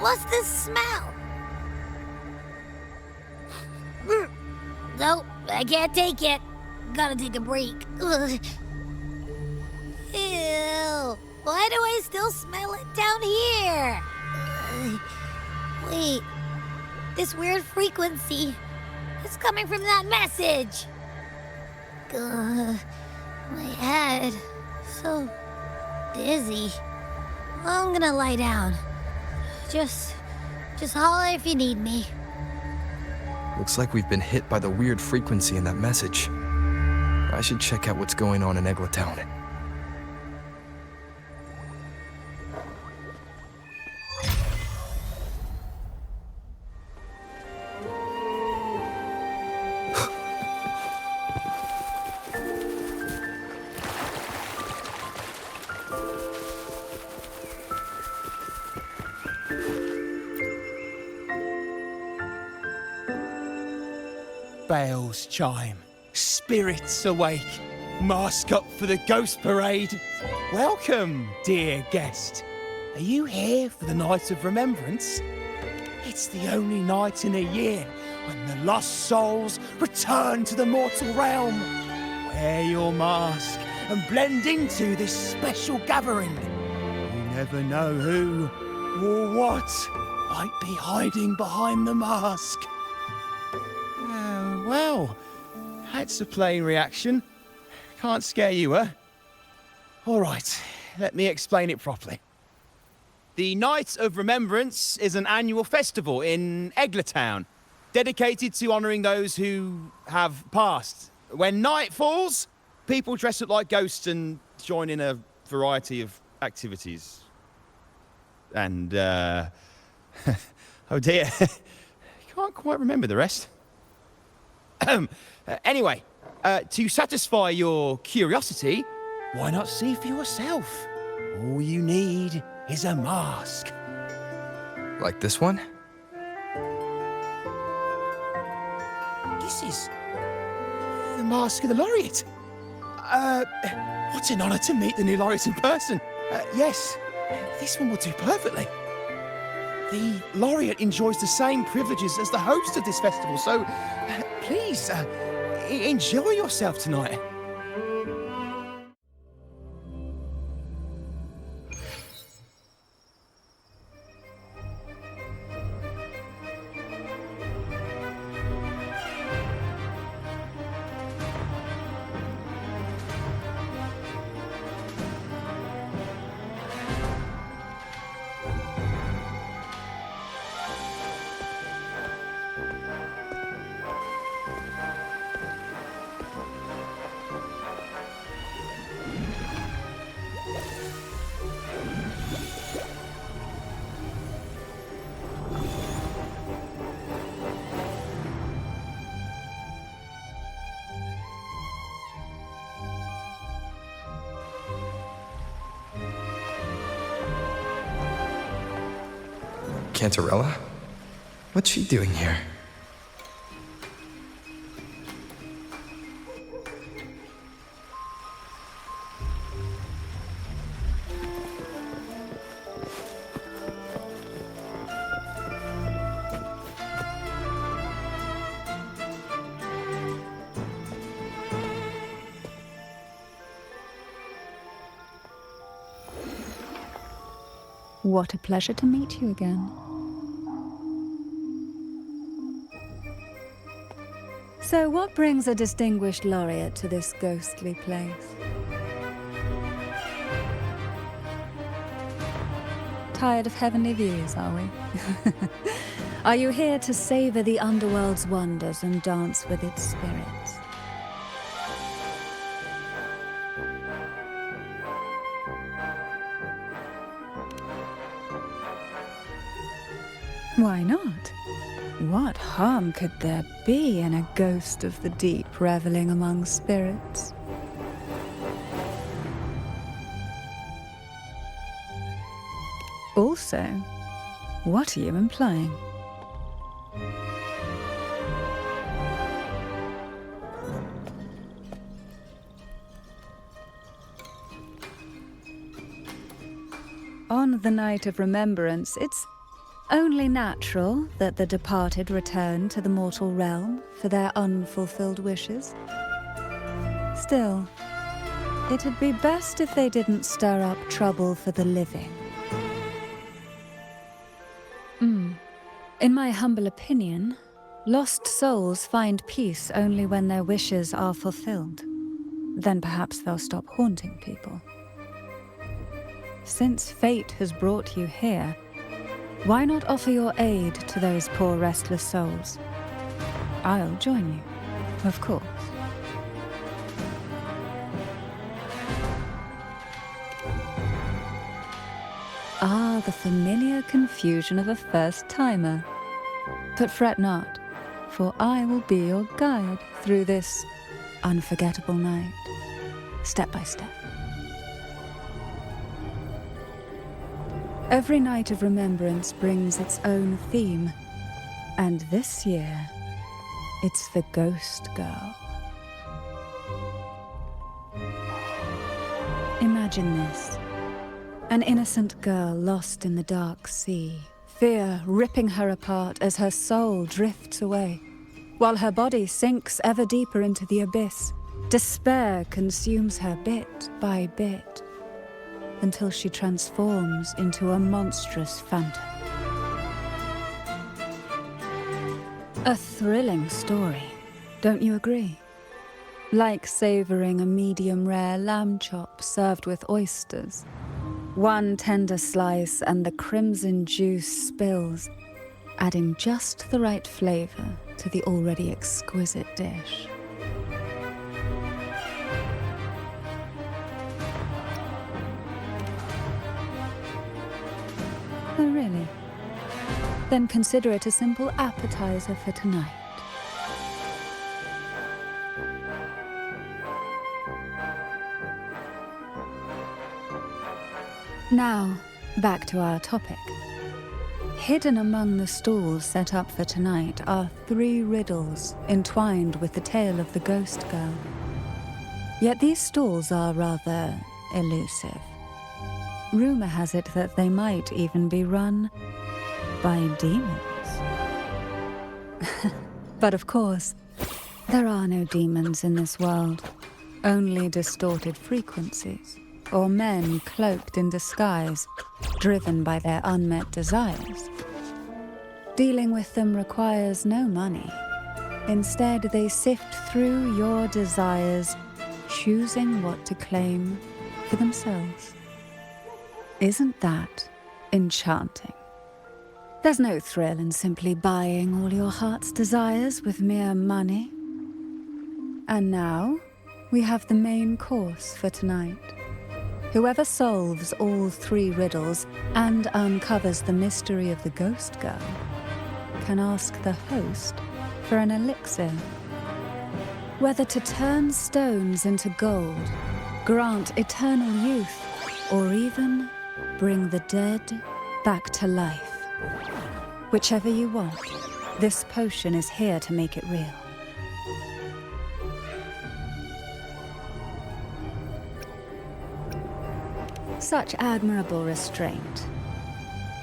What's this smell? Nope, I can't take it. Gotta take a break. Ugh. Ew. Why do I still smell it down here? Wait. This weird frequency. It's coming from that message. My head. So dizzy. I'm gonna lie down. Just holler if you need me. Looks like we've been hit by the weird frequency in that message. I should check out what's going on in Egla Town. Bells chime, spirits awake, mask up for the ghost parade. Welcome, dear guest. Are you here for the Night of Remembrance? It's the only night in a year when the lost souls return to the mortal realm. Wear your mask and blend into this special gathering. You never know who or what might be hiding behind the mask. Well, that's a plain reaction. Can't scare you, huh? All right, let me explain it properly. The Night of Remembrance is an annual festival in Egla Town, dedicated to honouring those who have passed. When night falls, people dress up like ghosts and join in a variety of activities. And, oh dear, can't quite remember the rest. Anyway, to satisfy your curiosity, why not see for yourself? All you need is a mask. Like this one? This is the mask of the laureate. What an honor to meet the new laureate in person. Yes, this one will do perfectly. The laureate enjoys the same privileges as the host of this festival, so please, enjoy yourself tonight. Cantarella? What's she doing here? What a pleasure to meet you again. So what brings a distinguished laureate to this ghostly place? Tired of heavenly views, are we? Are you here to savor the underworld's wonders and dance with its spirits? Why not? What harm could there be in a ghost of the deep reveling among spirits? Also, what are you implying? On the Night of Remembrance, it's only natural that the departed return to the mortal realm for their unfulfilled wishes. Still, it'd be best if they didn't stir up trouble for the living. In my humble opinion, lost souls find peace only when their wishes are fulfilled. Then perhaps they'll stop haunting people. Since fate has brought you here, why not offer your aid to those poor restless souls? I'll join you, of course. Ah, the familiar confusion of a first-timer. But fret not, for I will be your guide through this unforgettable night, step by step. Every Night of Remembrance brings its own theme, and this year, it's the Ghost Girl. Imagine this. An innocent girl lost in the dark sea, fear ripping her apart as her soul drifts away, while her body sinks ever deeper into the abyss. Despair consumes her bit by bit, until she transforms into a monstrous phantom. A thrilling story, don't you agree? Like savoring a medium-rare lamb chop served with oysters. One tender slice and the crimson juice spills, adding just the right flavor to the already exquisite dish. Oh, really? Then consider it a simple appetizer for tonight. Now, back to our topic. Hidden among the stalls set up for tonight are 3 riddles entwined with the tale of the ghost girl. Yet these stalls are rather elusive. Rumor has it that they might even be run by demons. But of course, there are no demons in this world, only distorted frequencies, or men cloaked in disguise, driven by their unmet desires. Dealing with them requires no money. Instead, they sift through your desires, choosing what to claim for themselves. Isn't that enchanting? There's no thrill in simply buying all your heart's desires with mere money. And now, we have the main course for tonight. Whoever solves all 3 riddles and uncovers the mystery of the ghost girl can ask the host for an elixir. Whether to turn stones into gold, grant eternal youth, or even bring the dead back to life. Whichever you want, this potion is here to make it real. Such admirable restraint.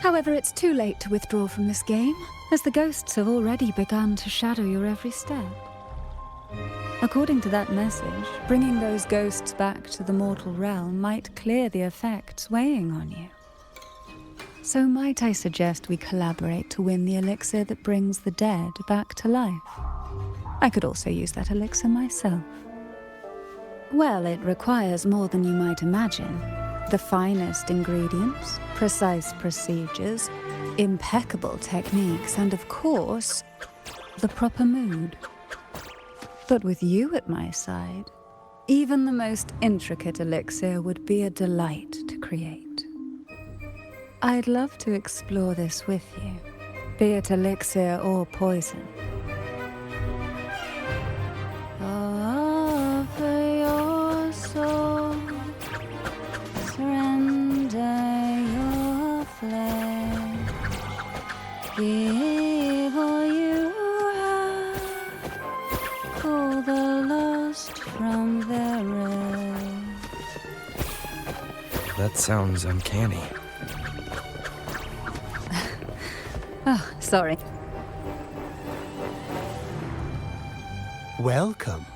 However, it's too late to withdraw from this game, as the ghosts have already begun to shadow your every step. According to that message, bringing those ghosts back to the mortal realm might clear the effects weighing on you. So might I suggest we collaborate to win the elixir that brings the dead back to life? I could also use that elixir myself. Well, it requires more than you might imagine. The finest ingredients, precise procedures, impeccable techniques, and of course, the proper mood. But with you at my side, even the most intricate elixir would be a delight to create. I'd love to explore this with you, be it elixir or poison. Offer your soul, surrender your flesh, give all you have, call the lost from their rest. That sounds uncanny. Sorry. Welcome.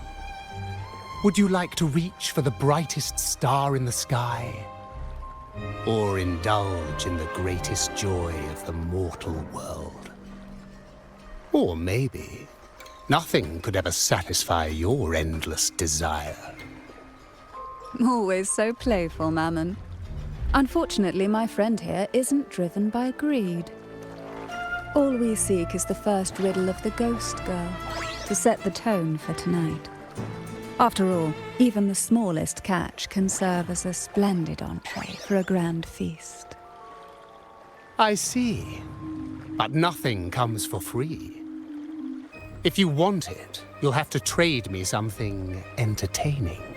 Would you like to reach for the brightest star in the sky? Or indulge in the greatest joy of the mortal world? Or maybe nothing could ever satisfy your endless desire. Always so playful, Mammon. Unfortunately, my friend here isn't driven by greed. All we seek is the first riddle of the Ghost Girl, to set the tone for tonight. After all, even the smallest catch can serve as a splendid entree for a grand feast. I see. But nothing comes for free. If you want it, you'll have to trade me something entertaining.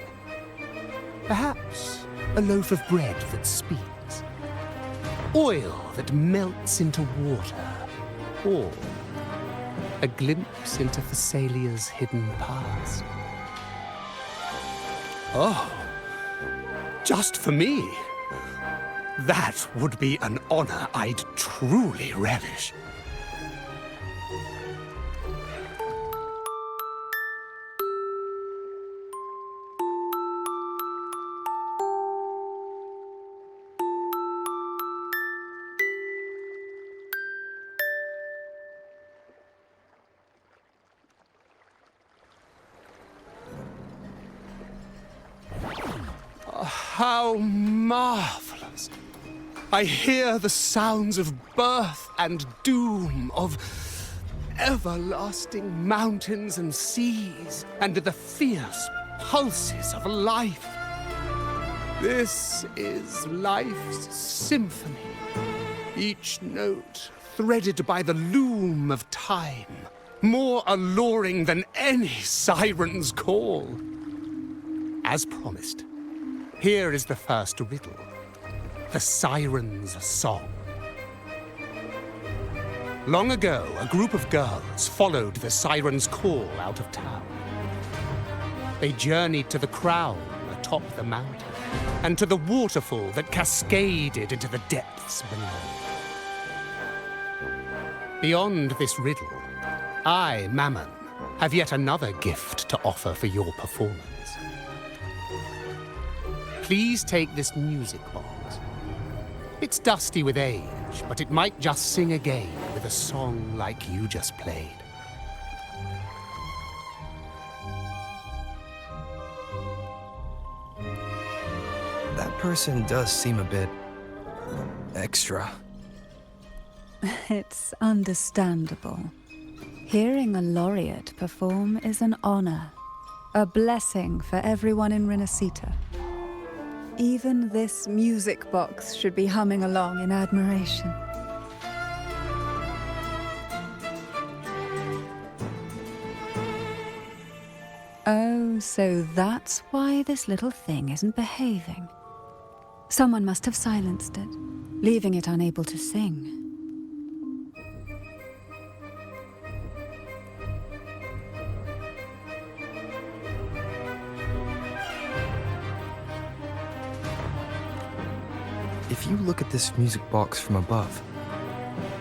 Perhaps a loaf of bread that speaks, oil that melts into water, or a glimpse into Thessalia's hidden past. Oh, just for me? That would be an honor I'd truly relish. How marvelous! I hear the sounds of birth and doom, of everlasting mountains and seas, and the fierce pulses of life. This is life's symphony, each note threaded by the loom of time, more alluring than any siren's call. As promised, here is the first riddle, the Siren's Song. Long ago, a group of girls followed the siren's call out of town. They journeyed to the crown atop the mountain, and to the waterfall that cascaded into the depths below. Beyond this riddle, I, Mammon, have yet another gift to offer for your performance. Please take this music box. It's dusty with age, but it might just sing again with a song like you just played. That person does seem a bit extra. It's understandable. Hearing a laureate perform is an honor, a blessing for everyone in Renacita. Even this music box should be humming along in admiration. Oh, so that's why this little thing isn't behaving. Someone must have silenced it, leaving it unable to sing. If you look at this music box from above,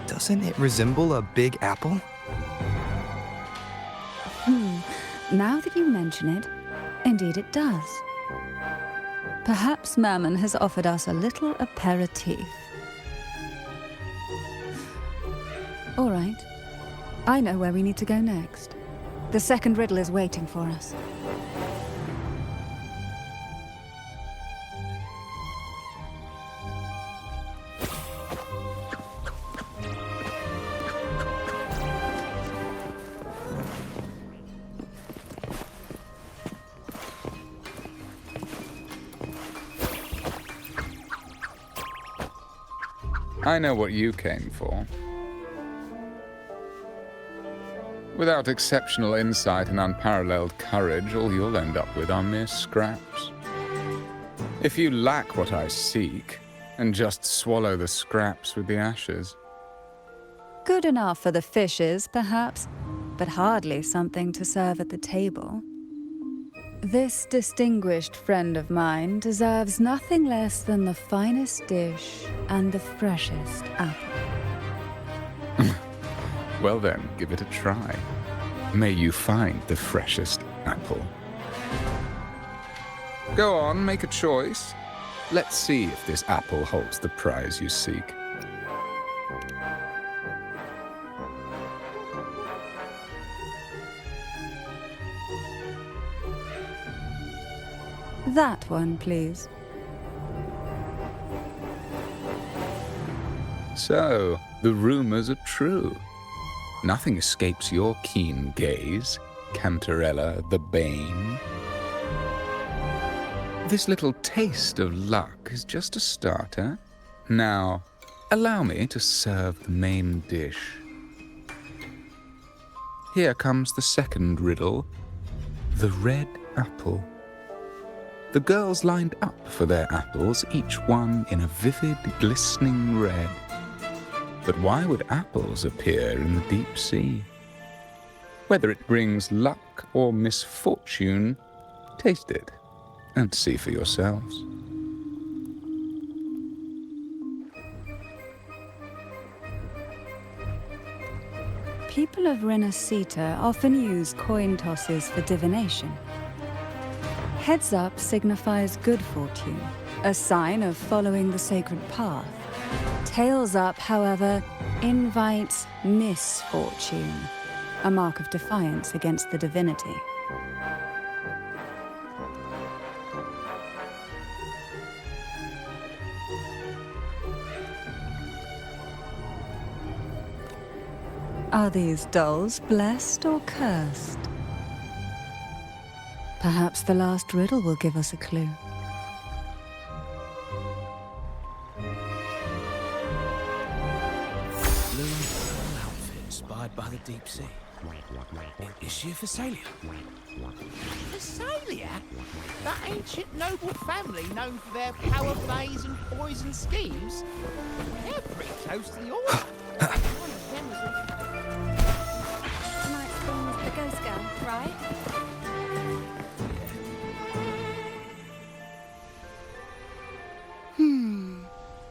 doesn't it resemble a big apple? Now that you mention it, indeed it does. Perhaps Mammon has offered us a little aperitif. All right. I know where we need to go next. The second riddle is waiting for us. I know what you came for. Without exceptional insight and unparalleled courage, all you'll end up with are mere scraps. If you lack what I seek, and just swallow the scraps with the ashes. Good enough for the fishes, perhaps, but hardly something to serve at the table. This distinguished friend of mine deserves nothing less than the finest dish and the freshest apple. Well then, give it a try. May you find the freshest apple. Go on, make a choice. Let's see if this apple holds the prize you seek. That one, please. So, the rumors are true. Nothing escapes your keen gaze, Cantarella the Bane. This little taste of luck is just a starter. Now, allow me to serve the main dish. Here comes the second riddle, the red apple. The girls lined up for their apples, each one in a vivid, glistening red. But why would apples appear in the deep sea? Whether it brings luck or misfortune, taste it and see for yourselves. People of Renacita often use coin tosses for divination. Heads up signifies good fortune, a sign of following the sacred path. Tails up, however, invites misfortune, a mark of defiance against the divinity. Are these dolls blessed or cursed? Perhaps the last riddle will give us a clue. Blue and purple outfit inspired by the deep sea. Is she a Phasalia? Phasalia? That ancient noble family known for their power plays and poison schemes? They're pretty close to the order. One of them was Tonight's theme was the ghost girl, right?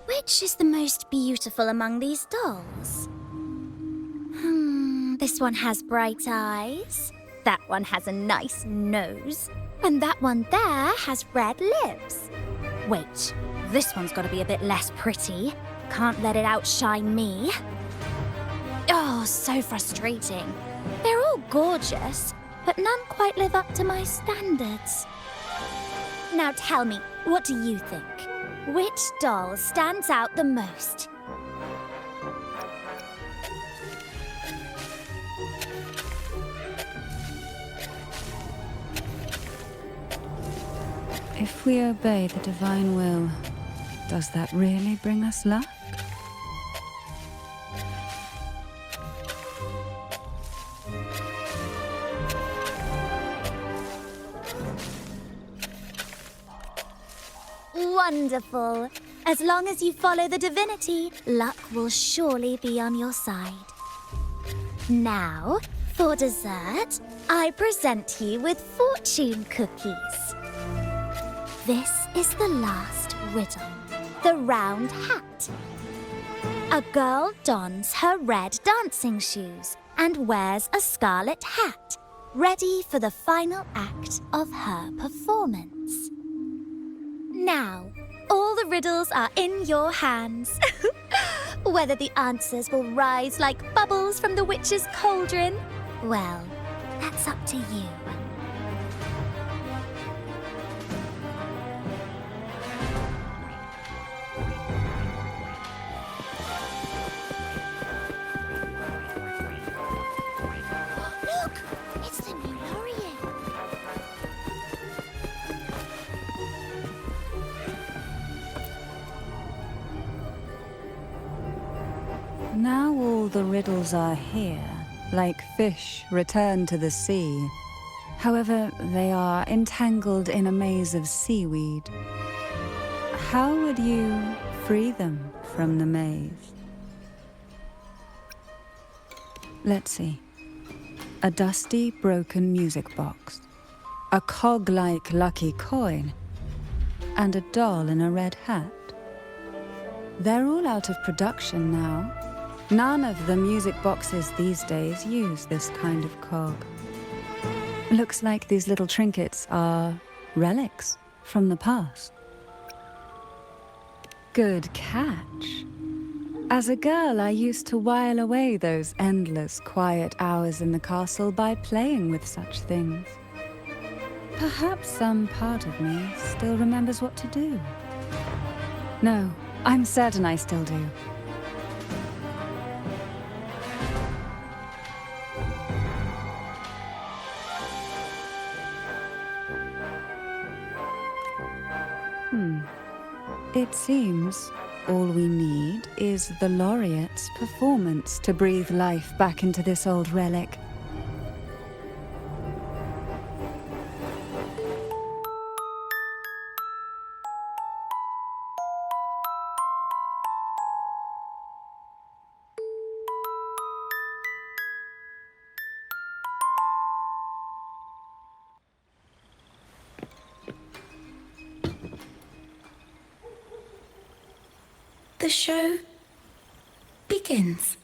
Which is the most beautiful among these dolls? This one has bright eyes. That one has a nice nose. And that one there has red lips. Wait, this one's got to be a bit less pretty. Can't let it outshine me. Oh, so frustrating. They're all gorgeous, but none quite live up to my standards. Now tell me, what do you think? Which doll stands out the most? If we obey the divine will, does that really bring us luck? Wonderful. As long as you follow the divinity, luck will surely be on your side. Now, for dessert, I present you with fortune cookies. This is the last riddle, the round hat. A girl dons her red dancing shoes and wears a scarlet hat, ready for the final act of her performance. Now, all the riddles are in your hands. Whether the answers will rise like bubbles from the witch's cauldron, well, that's up to you. Look! It's the new Lorien. Now all the riddles are here, like fish returned to the sea. However, they are entangled in a maze of seaweed. How would you free them from the maze? Let's see. A dusty, broken music box, a cog-like lucky coin, and a doll in a red hat. They're all out of production now. None of the music boxes these days use this kind of cog. Looks like these little trinkets are relics from the past. Good catch. As a girl, I used to while away those endless, quiet hours in the castle by playing with such things. Perhaps some part of me still remembers what to do. No, I'm certain I still do. It seems all we need is the laureate's performance to breathe life back into this old relic. The show begins.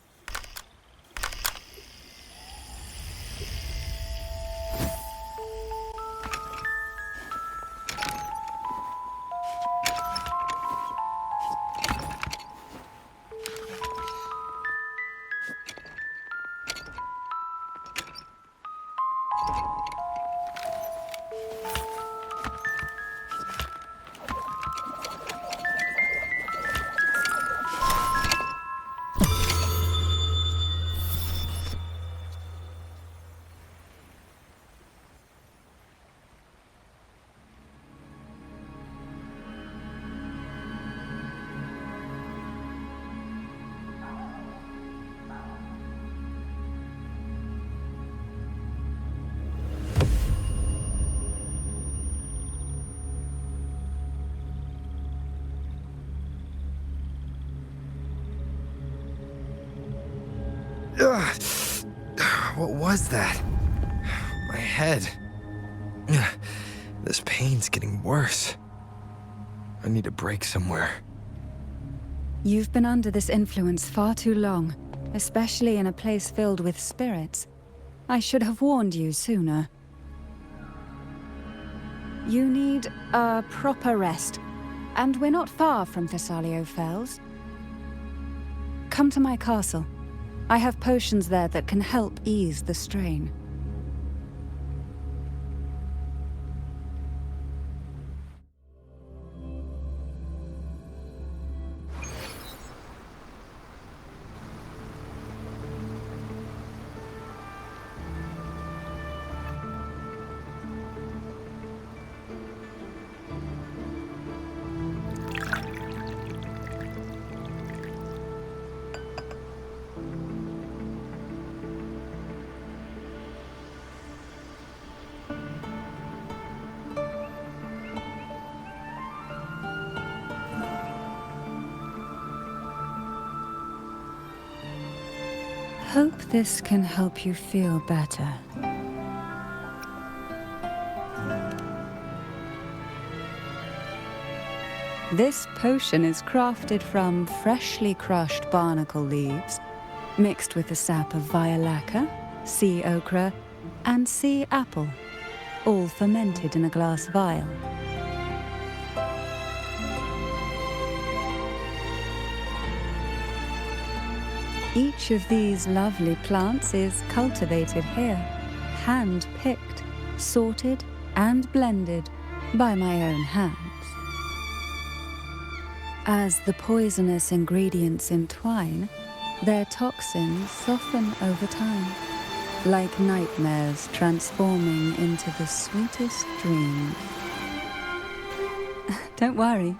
Ugh. What was that? My head. Ugh. This pain's getting worse. I need a break somewhere. You've been under this influence far too long, especially in a place filled with spirits. I should have warned you sooner. You need a proper rest, and we're not far from Thessalio Fells. Come to my castle. I have potions there that can help ease the strain. Hope this can help you feel better. This potion is crafted from freshly crushed barnacle leaves, mixed with the sap of violaca, sea ochre, and sea apple, all fermented in a glass vial. Each of these lovely plants is cultivated here, hand-picked, sorted, and blended by my own hands. As the poisonous ingredients entwine, their toxins soften over time, like nightmares transforming into the sweetest dreams. Don't worry,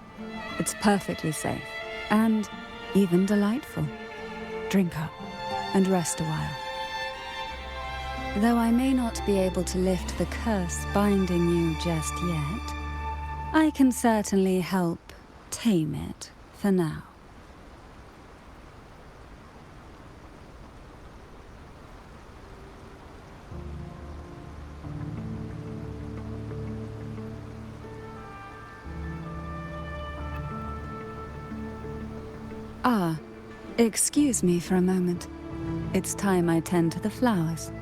it's perfectly safe, and even delightful. Drink up and rest a while. Though I may not be able to lift the curse binding you just yet, I can certainly help tame it for now. Excuse me for a moment. It's time I tend to the flowers.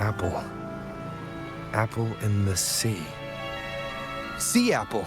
Apple. Apple in the sea. Sea apple!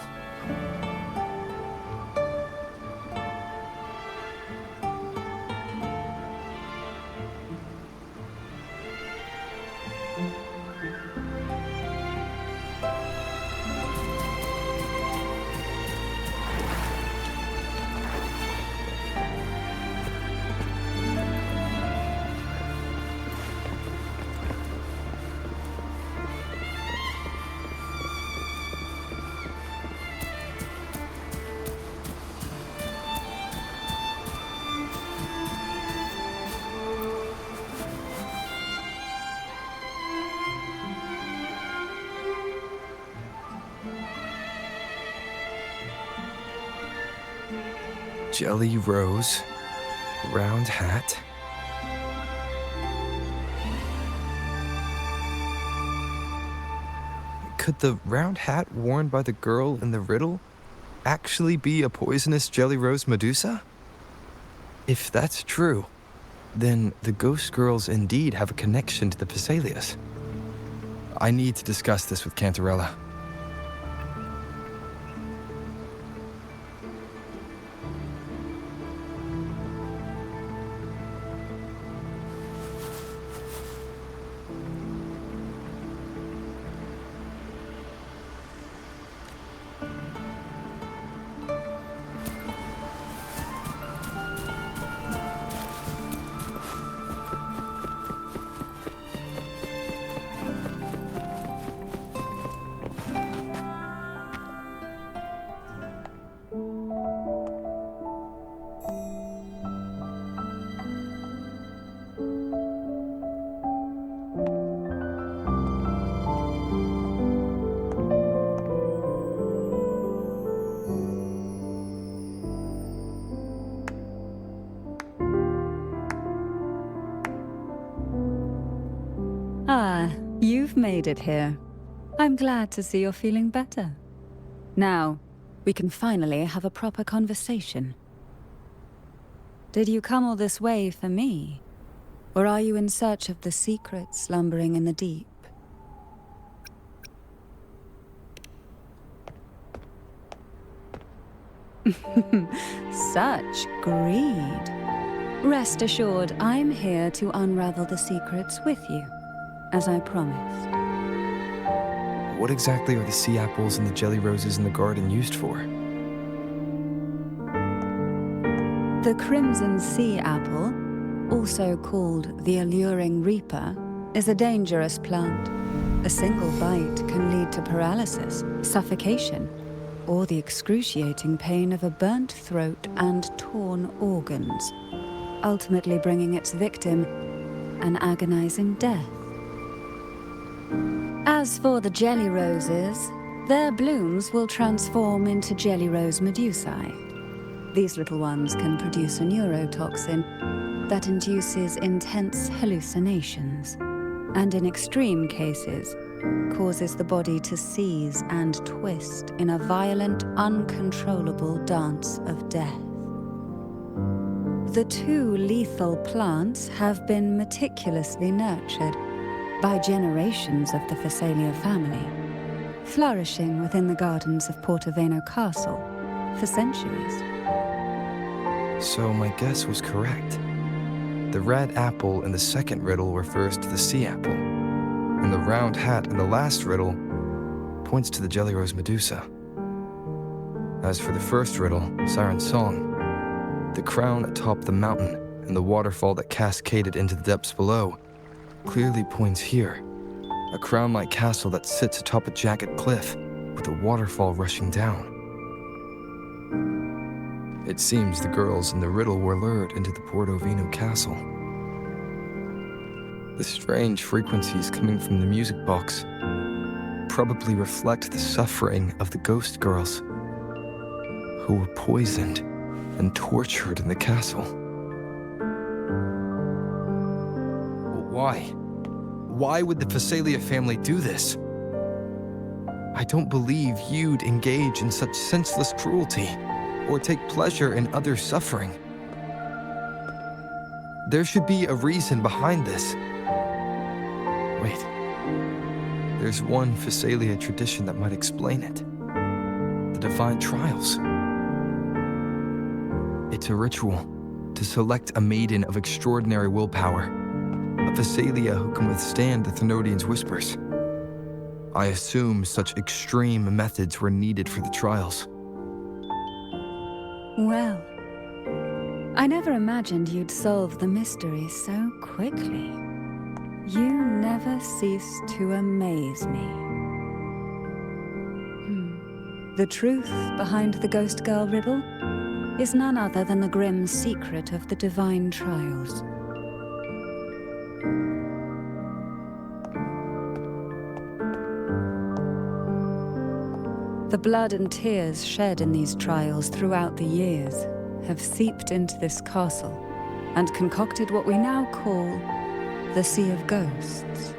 Jellyrose, round hat. Could the round hat worn by the girl in the riddle actually be a poisonous Jellyrose Medusa? If that's true, then the ghost girls indeed have a connection to the Vesalius. I need to discuss this with Cantarella. Ah, you've made it here. I'm glad to see you're feeling better. Now, we can finally have a proper conversation. Did you come all this way for me? Or are you in search of the secret slumbering in the deep? Such greed. Rest assured, I'm here to unravel the secrets with you, as I promised. What exactly are the sea apples and the jelly roses in the garden used for? The crimson sea apple, also called the alluring reaper, is a dangerous plant. A single bite can lead to paralysis, suffocation, or the excruciating pain of a burnt throat and torn organs, ultimately bringing its victim an agonizing death. As for the jelly roses, their blooms will transform into Jellyrose Medusae. These little ones can produce a neurotoxin that induces intense hallucinations, and in extreme cases, causes the body to seize and twist in a violent, uncontrollable dance of death. The two lethal plants have been meticulously nurtured by generations of the Phasalia family, flourishing within the gardens of Porto Veno Castle for centuries. So my guess was correct. The red apple in the second riddle refers to the sea apple, and the round hat in the last riddle points to the Jellyrose Medusa. As for the first riddle, Siren's Song, the crown atop the mountain and the waterfall that cascaded into the depths below clearly points here, a crown-like castle that sits atop a jagged cliff with a waterfall rushing down. It seems the girls in the riddle were lured into the Porto Veno Castle. The strange frequencies coming from the music box probably reflect the suffering of the ghost girls who were poisoned and tortured in the castle. But why? Why would the Phasalia family do this? I don't believe you'd engage in such senseless cruelty or take pleasure in others' suffering. There should be a reason behind this. Wait, there's one Phasalia tradition that might explain it. The Divine Trials. It's a ritual to select a maiden of extraordinary willpower, a Phasalia who can withstand the Thenodian's whispers. I assume such extreme methods were needed for the trials. Well, I never imagined you'd solve the mystery so quickly. You never cease to amaze me. The truth behind the Ghost Girl riddle is none other than the grim secret of the Divine Trials. The blood and tears shed in these trials throughout the years have seeped into this castle and concocted what we now call the Sea of Ghosts.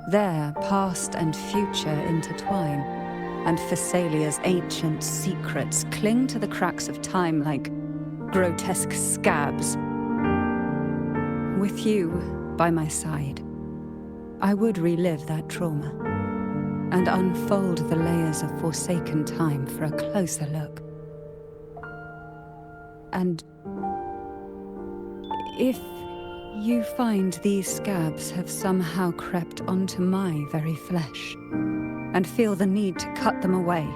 There, past and future intertwine, and Phasalia's ancient secrets cling to the cracks of time like grotesque scabs. With you by my side, I would relive that trauma and unfold the layers of forsaken time for a closer look. And if you find these scabs have somehow crept onto my very flesh, and feel the need to cut them away,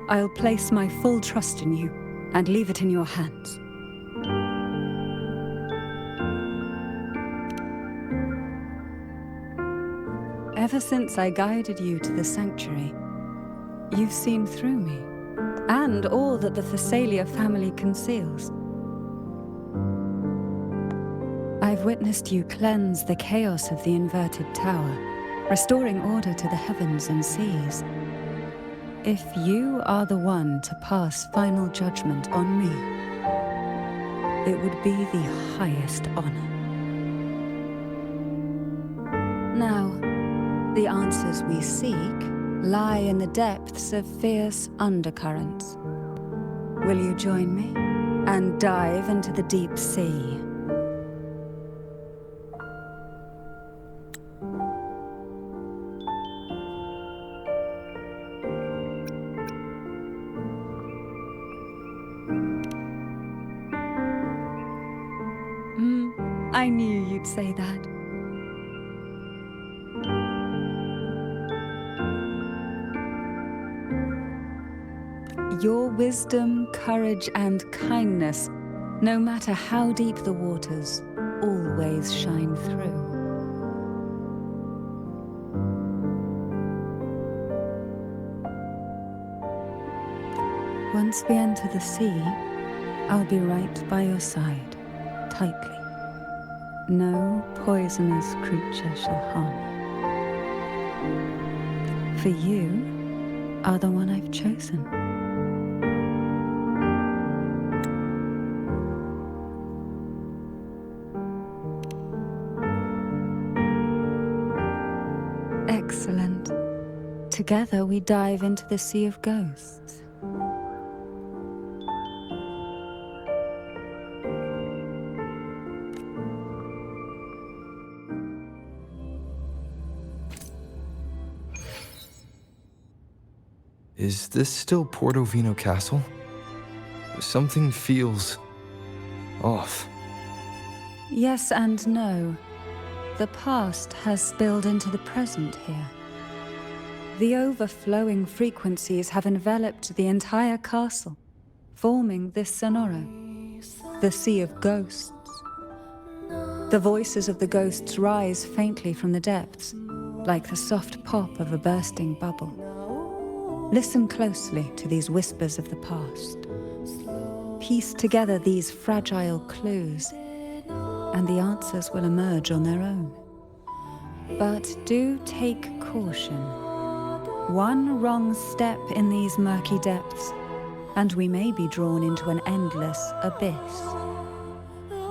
I'll place my full trust in you and leave it in your hands. Ever since I guided you to the sanctuary, you've seen through me, and all that the Phasalia family conceals. I've witnessed you cleanse the chaos of the inverted tower, restoring order to the heavens and seas. If you are the one to pass final judgment on me, it would be the highest honor. Now, the answers we seek lie in the depths of fierce undercurrents. Will you join me and dive into the deep sea? I knew you'd say that. Your wisdom, courage, and kindness, no matter how deep the waters, always shine through. Once we enter the sea, I'll be right by your side, tightly. No poisonous creature shall harm. For you are the one I've chosen. Excellent. Together we dive into the Sea of Ghosts. Is this still Porto Veno Castle? Something feels off. Yes and no. The past has spilled into the present here. The overflowing frequencies have enveloped the entire castle, forming this Sonoro, the Sea of Ghosts. The voices of the ghosts rise faintly from the depths, like the soft pop of a bursting bubble. Listen closely to these whispers of the past. Piece together these fragile clues, and the answers will emerge on their own. But do take caution. One wrong step in these murky depths, and we may be drawn into an endless abyss.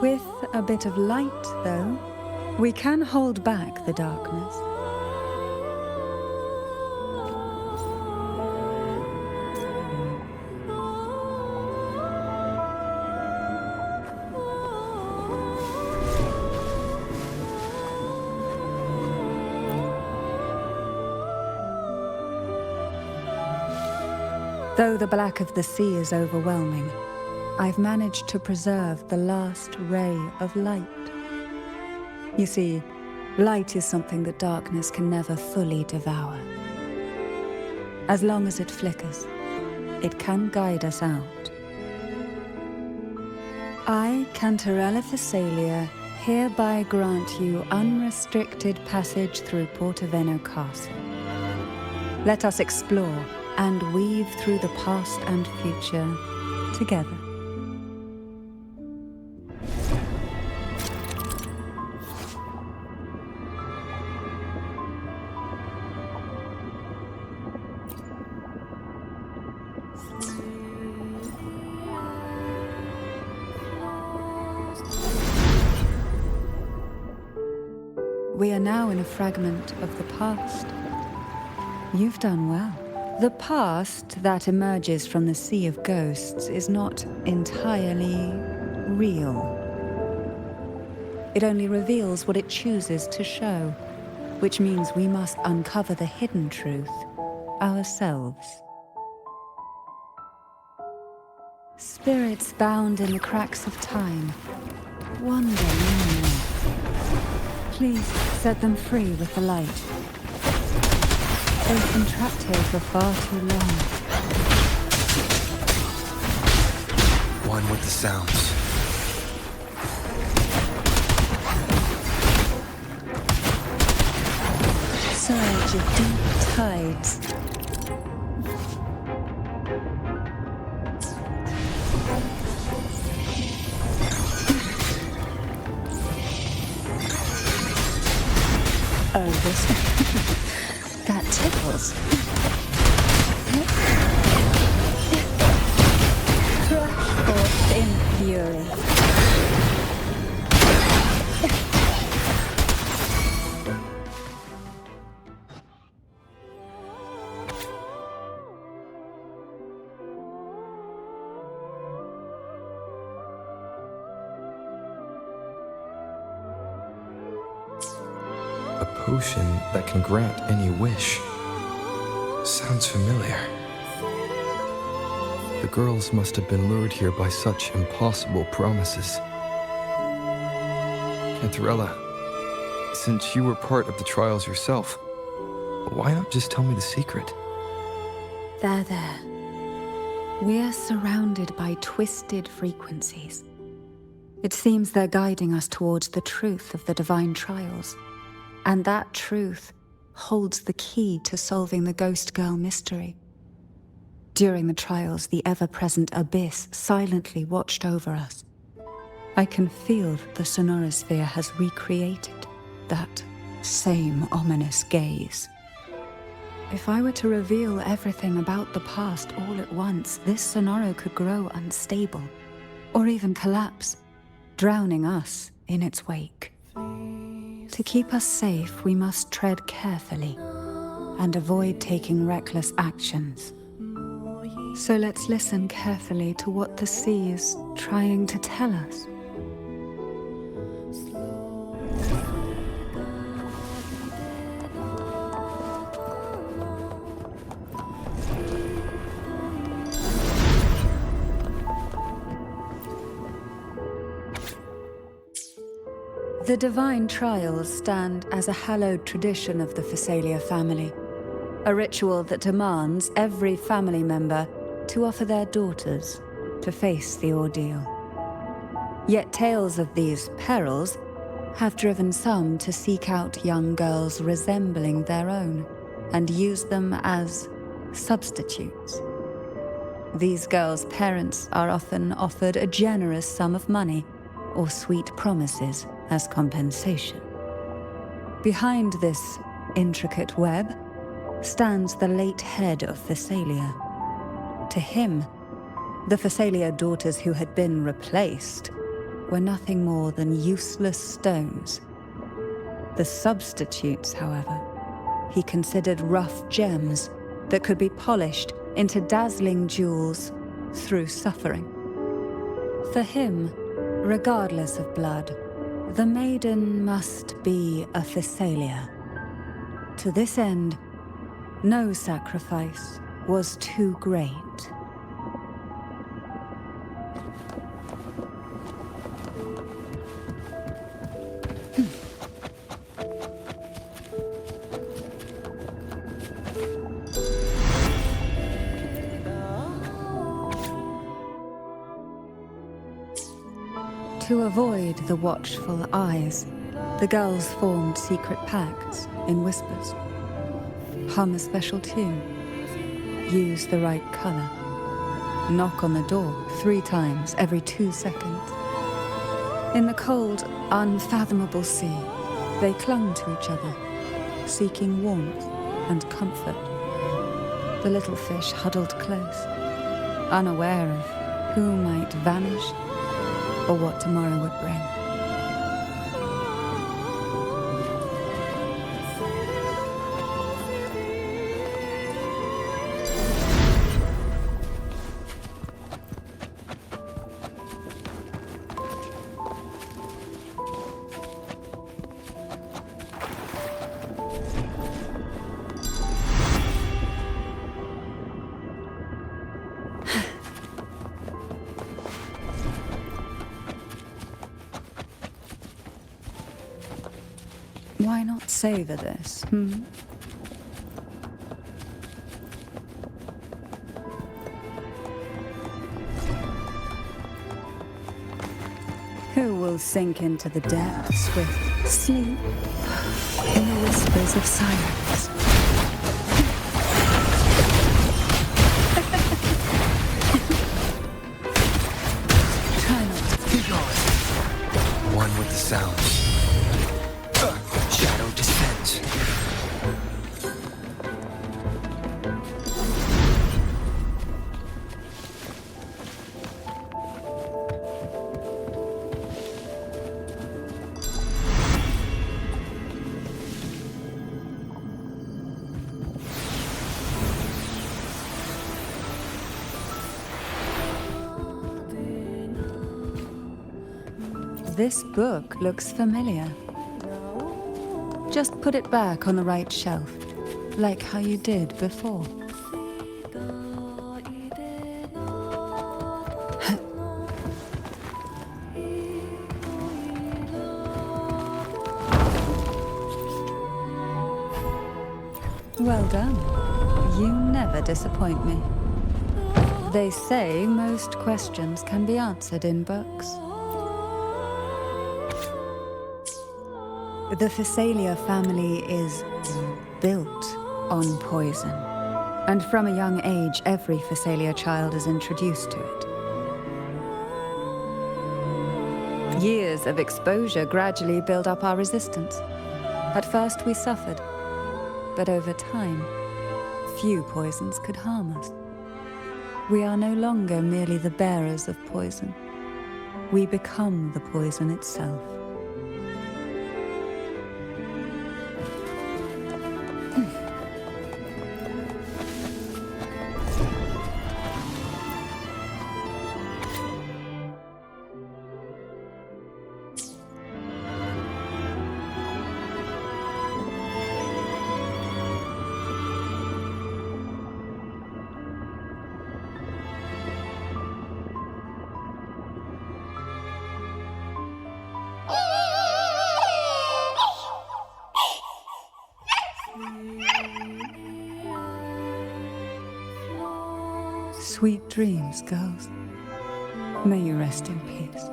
With a bit of light, though, we can hold back the darkness. Though the black of the sea is overwhelming, I've managed to preserve the last ray of light. You see, light is something that darkness can never fully devour. As long as it flickers, it can guide us out. I, Cantarella Thessalia, hereby grant you unrestricted passage through Porto Veno Castle. Let us explore and weave through the past and future together. We are now in a fragment of the past. You've done well. The past that emerges from the Sea of Ghosts is not entirely real. It only reveals what it chooses to show, which means we must uncover the hidden truth ourselves. Spirits bound in the cracks of time wander no more. Please set them free with the light. They've been trapped here for far too long. One with the sounds. Surge of deep tides. Oh, this... that tickles. Crush forth in fury. A potion that can grant any wish. Sounds familiar. The girls must have been lured here by such impossible promises. Cantarella, since you were part of the trials yourself, why not just tell me the secret? There. We are surrounded by twisted frequencies. It seems they're guiding us towards the truth of the divine trials. And that truth holds the key to solving the Ghost Girl mystery. During the trials, the ever-present abyss silently watched over us. I can feel that the Sonoro Sphere has recreated that same ominous gaze. If I were to reveal everything about the past all at once, this Sonoro could grow unstable, or even collapse, drowning us in its wake. To keep us safe, we must tread carefully and avoid taking reckless actions. So let's listen carefully to what the sea is trying to tell us. The divine trials stand as a hallowed tradition of the Phasalia family, a ritual that demands every family member to offer their daughters to face the ordeal. Yet tales of these perils have driven some to seek out young girls resembling their own and use them as substitutes. These girls' parents are often offered a generous sum of money or sweet promises as compensation. Behind this intricate web stands the late head of Phasalia. To him, the Phasalia daughters who had been replaced were nothing more than useless stones. The substitutes, however, he considered rough gems that could be polished into dazzling jewels through suffering. For him, regardless of blood, the Maiden must be a Phasalia. To this end, no sacrifice was too great. To avoid the watchful eyes, the girls formed secret pacts in whispers. Hum a special tune. Use the right color. Knock on the door 3 times every 2 seconds. In the cold, unfathomable sea, they clung to each other, seeking warmth and comfort. The little fish huddled close, unaware of who might vanish or what tomorrow would bring. Why not savor this, Who will sink into the depths with sleep in the whispers of silence? Try not to keep going. One with the sounds. Shadow descends. This book looks familiar. Just put it back on the right shelf, like how you did before. Well done. You never disappoint me. They say most questions can be answered in books. The Phasalia family is built on poison. And from a young age, every Phasalia child is introduced to it. Years of exposure gradually build up our resistance. At first we suffered, but over time, few poisons could harm us. We are no longer merely the bearers of poison. We become the poison itself. Sweet dreams, girls. May you rest in peace.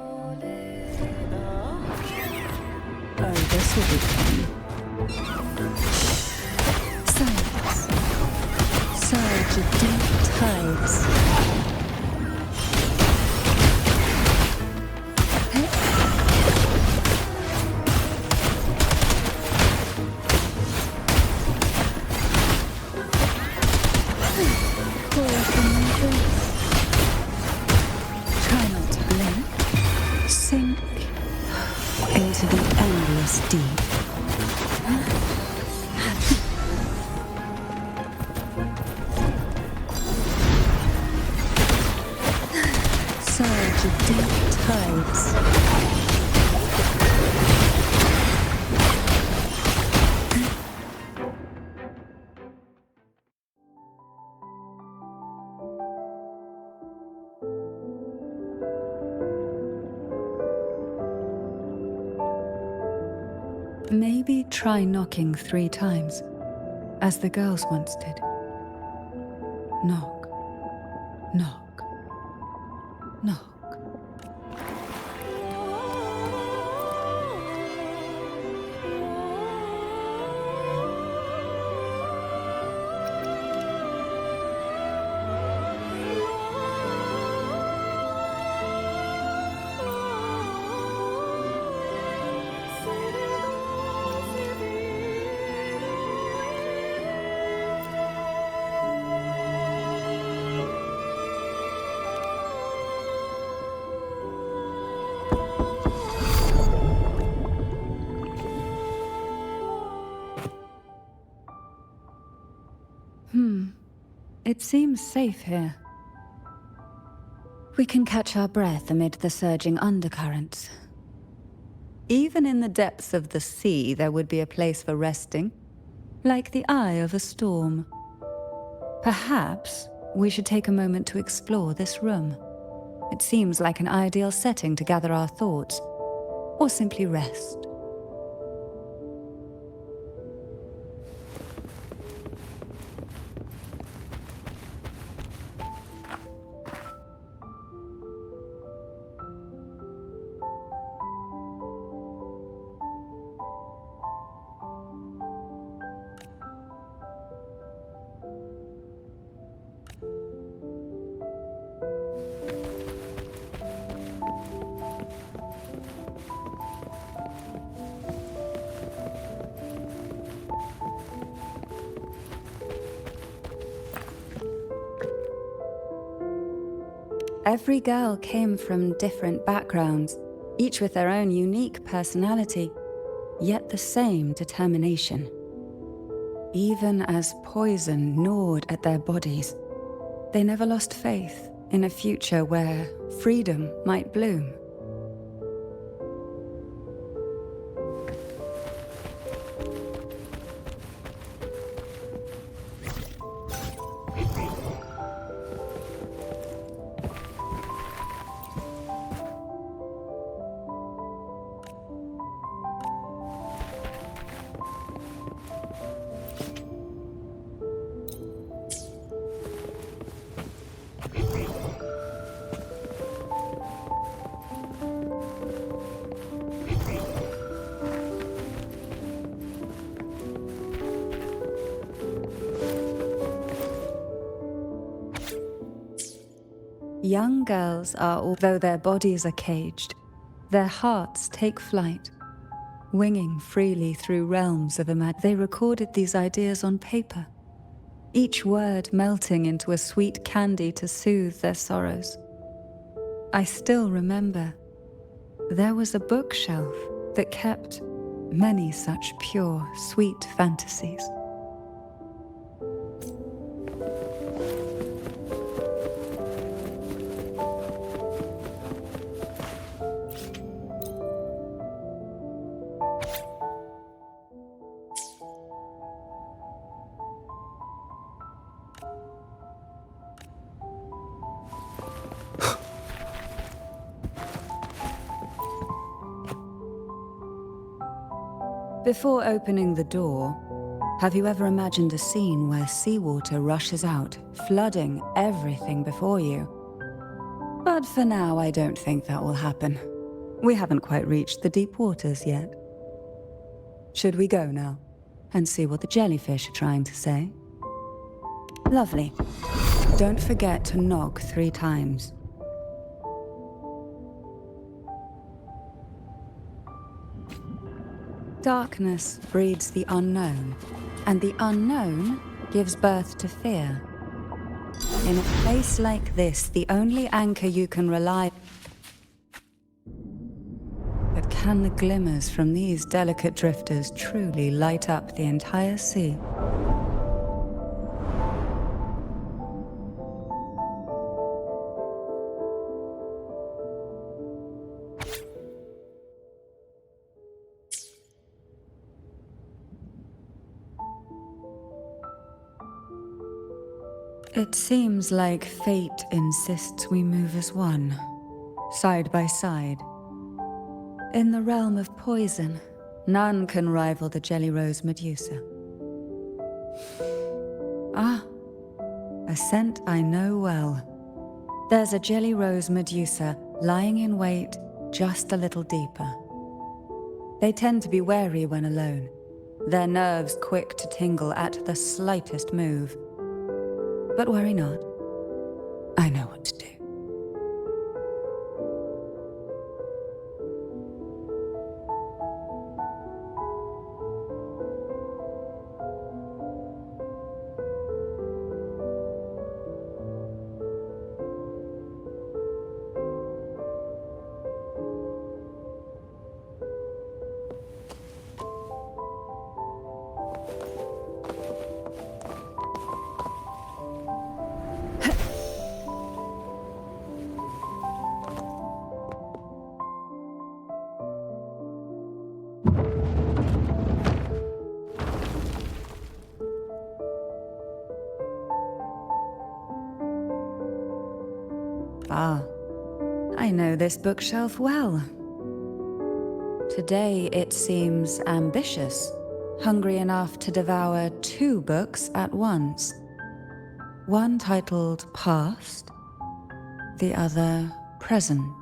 Oh, this will be fun. Silence. Surge of deep tides. Try not to blink. Sink into the endless deep. Surge of deep tides. Maybe try knocking 3 times, as the girls once did. Knock, knock, knock. It seems safe here. We can catch our breath amid the surging undercurrents. Even in the depths of the sea, there would be a place for resting, like the eye of a storm. Perhaps we should take a moment to explore this room. It seems like an ideal setting to gather our thoughts, or simply rest. Every girl came from different backgrounds, each with their own unique personality, yet the same determination. Even as poison gnawed at their bodies, they never lost faith in a future where freedom might bloom. Young girls are, although their bodies are caged, their hearts take flight, winging freely through realms of imagination. They recorded these ideas on paper, each word melting into a sweet candy to soothe their sorrows. I still remember there was a bookshelf that kept many such pure, sweet fantasies. Before opening the door, have you ever imagined a scene where seawater rushes out, flooding everything before you? But for now, I don't think that will happen. We haven't quite reached the deep waters yet. Should we go now and see what the jellyfish are trying to say? Lovely. Don't forget to knock 3 times. Darkness breeds the unknown, and the unknown gives birth to fear. In a place like this, the only anchor you can rely on. But can the glimmers from these delicate drifters truly light up the entire sea? It seems like fate insists we move as one, side by side. In the realm of poison, none can rival the Jellyrose Medusa. Ah, a scent I know well. There's a Jellyrose Medusa lying in wait just a little deeper. They tend to be wary when alone, their nerves quick to tingle at the slightest move. But worry not. I know what to do. Ah, I know this bookshelf well. Today it seems ambitious, hungry enough to devour 2 books at once. One titled Past, the other Present.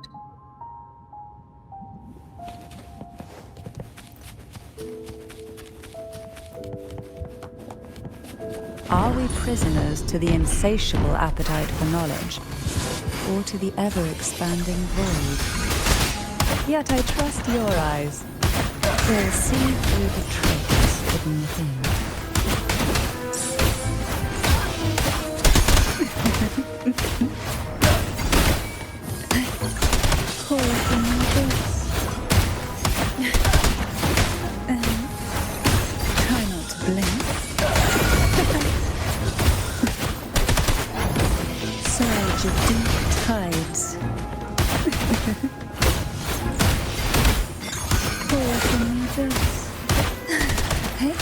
Are we prisoners to the insatiable appetite for knowledge, or to the ever-expanding void? Yet I trust your eyes. They'll see through the tricks hidden within. Try not to blink. Surge of deep tides. Hey?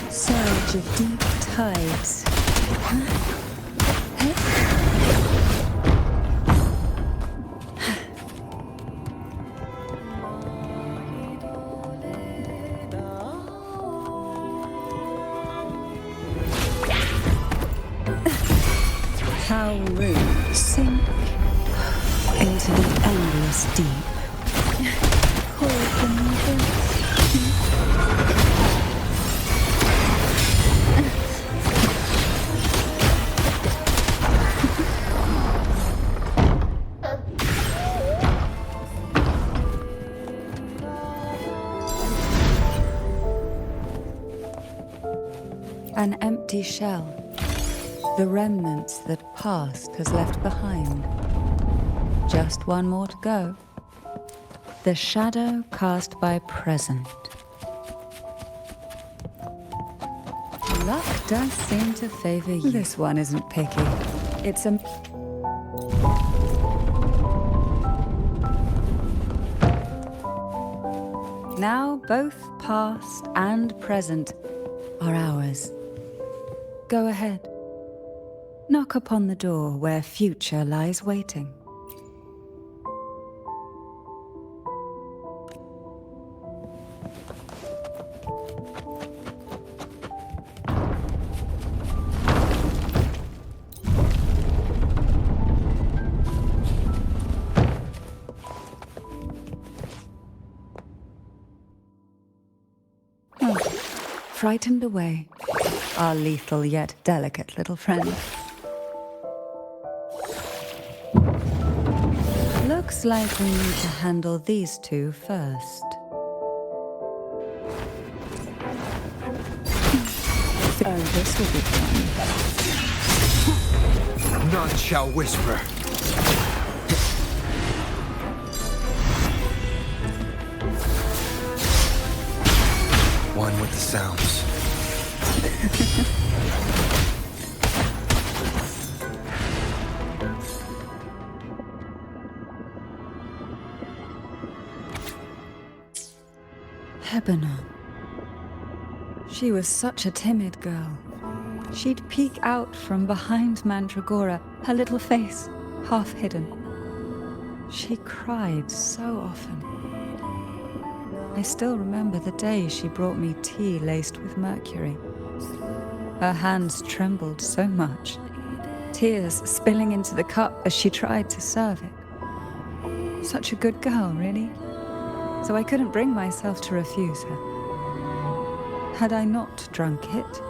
Surge of deep tides. Hey? How rude. Sink into the endless deep. An empty shell. The remnants that past has left behind. Just one more to go. The shadow cast by present. Luck does seem to favor you. This one isn't picky. It's a... Now both past and present are ours. Go ahead. Knock upon the door where future lies waiting. Frightened away, our lethal yet delicate little friend. Looks like we need to handle these two first. Oh, this will be fun. None shall whisper. One with the sounds. Lebanon. She was such a timid girl. She'd peek out from behind Mandragora, her little face half hidden. She cried so often. I still remember the day she brought me tea laced with mercury. Her hands trembled so much, tears spilling into the cup as she tried to serve it. Such a good girl, really. So I couldn't bring myself to refuse her. Had I not drunk it,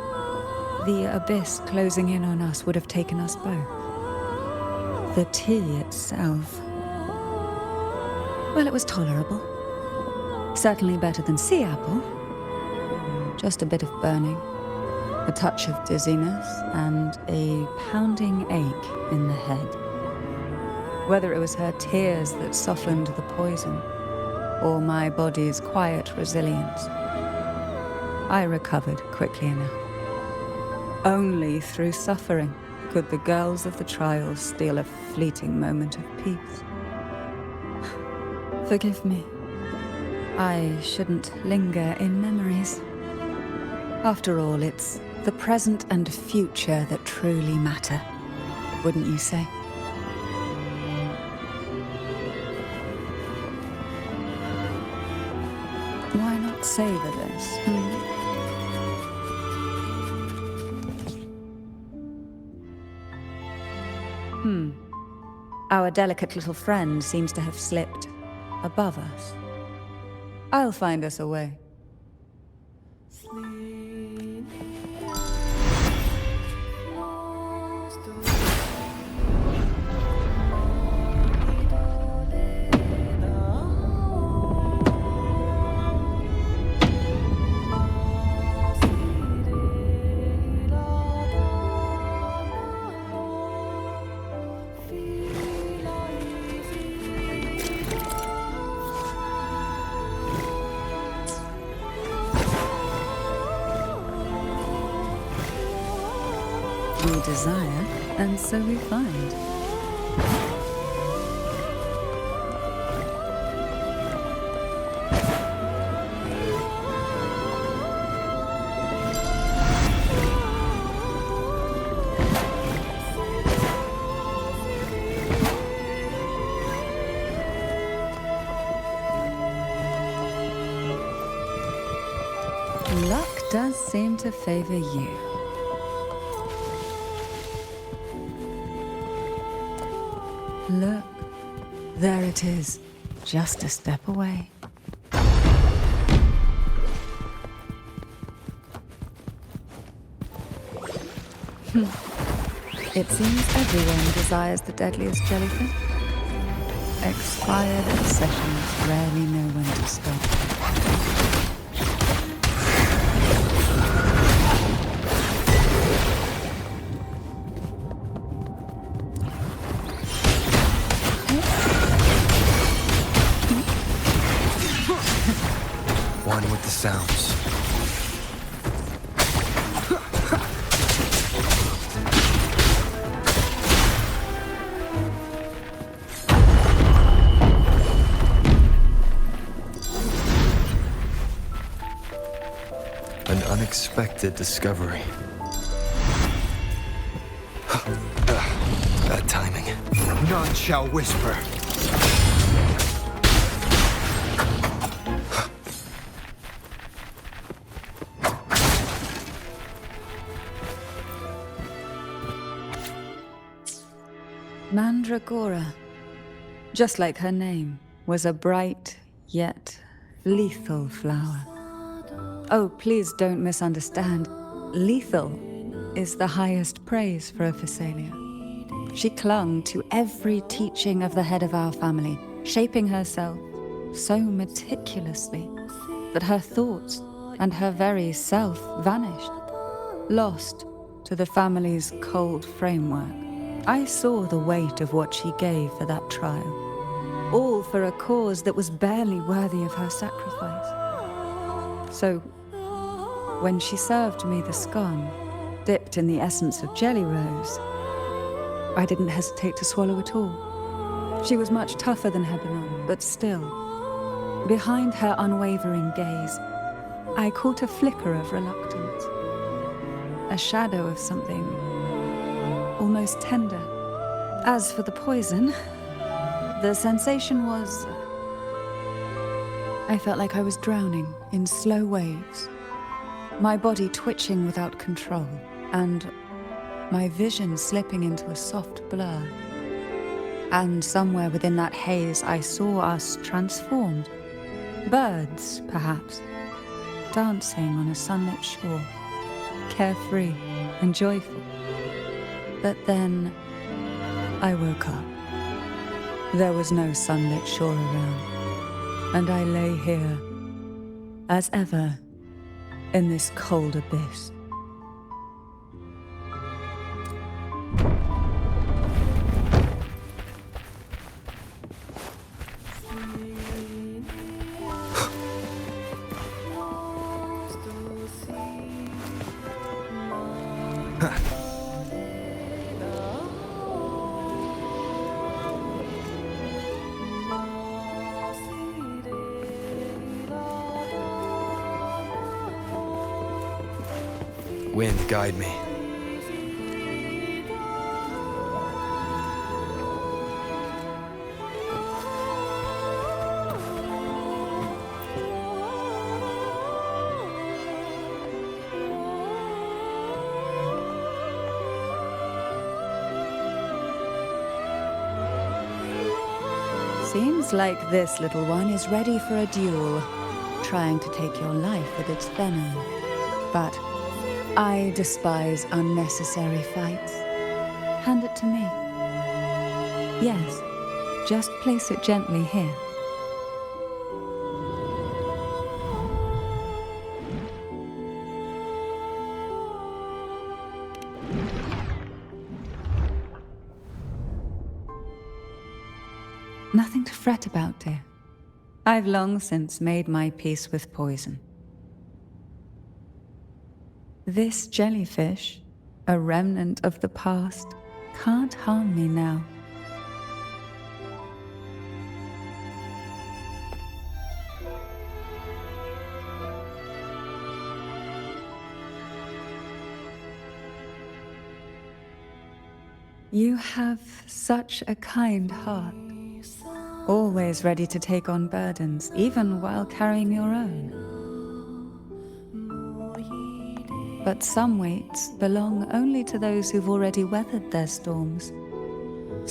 the abyss closing in on us would have taken us both. The tea itself, well, it was tolerable. Certainly better than sea apple. Just a bit of burning, a touch of dizziness, and a pounding ache in the head. Whether it was her tears that softened the poison, or my body's quiet resilience, I recovered quickly enough. Only through suffering could the girls of the trials steal a fleeting moment of peace. Forgive me. I shouldn't linger in memories. After all, it's the present and future that truly matter, wouldn't you say? Why not savor this? Our delicate little friend seems to have slipped above us. I'll find us a way. We desire, and so we find. Luck does seem to favor you. Look, there it is, just a step away. It seems everyone desires the deadliest jellyfish. Expired obsessions rarely know when to stop. sounds. An unexpected discovery. Bad timing. None shall whisper. Mandragora, just like her name, was a bright yet lethal flower. Oh, please don't misunderstand. Lethal is the highest praise for a Physalia. She clung to every teaching of the head of our family, shaping herself so meticulously that her thoughts and her very self vanished, lost to the family's cold framework. I saw the weight of what she gave for that trial, all for a cause that was barely worthy of her sacrifice. So, when she served me the scone, dipped in the essence of Jellyrose, I didn't hesitate to swallow it all. She was much tougher than Hebenon, but still, behind her unwavering gaze, I caught a flicker of reluctance, a shadow of something almost tender. As for the poison, the sensation was... I felt like I was drowning in slow waves, my body twitching without control, and my vision slipping into a soft blur. And somewhere within that haze, I saw us transformed. Birds, perhaps, dancing on a sunlit shore, carefree and joyful. But then I woke up. There was no sunlit shore around, and I lay here, as ever, in this cold abyss. Wind, guide me. Seems like this little one is ready for a duel, trying to take your life with its venom. But I despise unnecessary fights. Hand it to me. Yes, just place it gently here. Nothing to fret about, dear. I've long since made my peace with poison. This jellyfish, a remnant of the past, can't harm me now. You have such a kind heart, always ready to take on burdens, even while carrying your own. But some weights belong only to those who've already weathered their storms.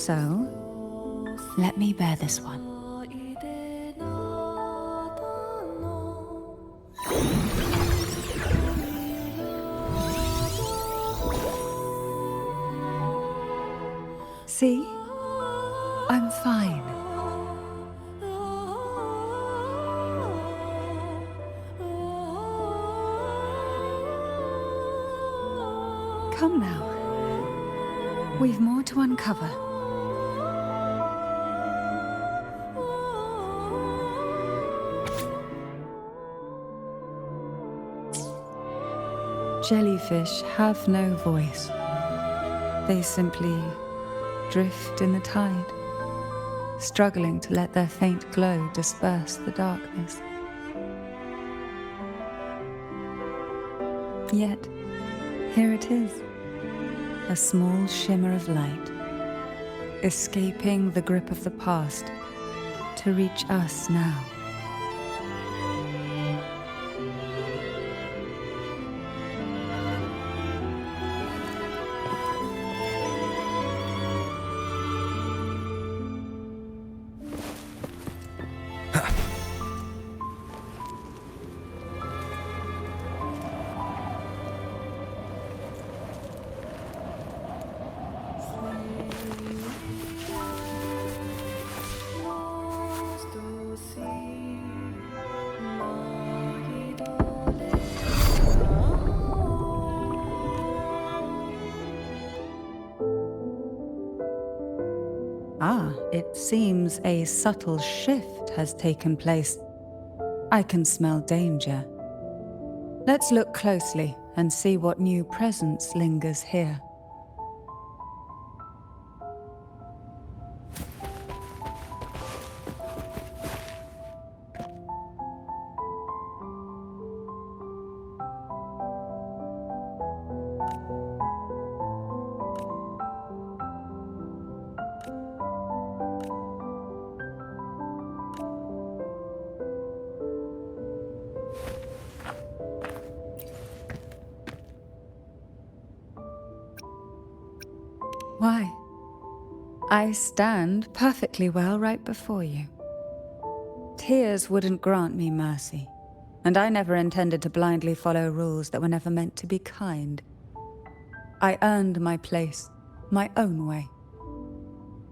So, let me bear this one. See? I'm fine. Come now. We've more to uncover. Jellyfish have no voice. They simply drift in the tide, struggling to let their faint glow disperse the darkness. Yet, here it is, a small shimmer of light, escaping the grip of the past to reach us now. It seems a subtle shift has taken place. I can smell danger. Let's look closely and see what new presence lingers here. Why, I stand perfectly well right before you. Tears wouldn't grant me mercy, and I never intended to blindly follow rules that were never meant to be kind. I earned my place, my own way.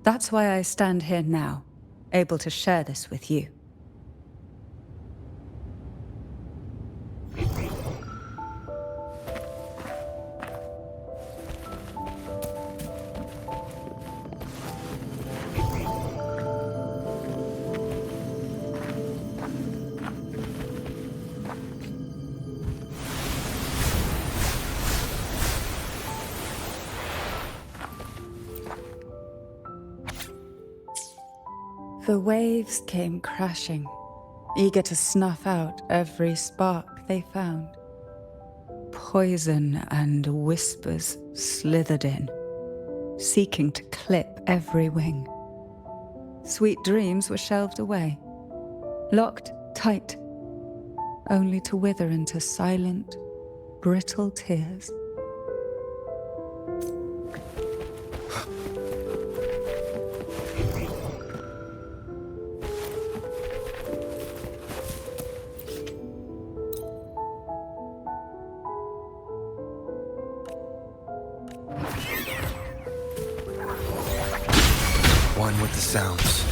That's why I stand here now, able to share this with you. The waves came crashing, eager to snuff out every spark they found. Poison and whispers slithered in, seeking to clip every wing. Sweet dreams were shelved away, locked tight, only to wither into silent, brittle tears. One with the sounds.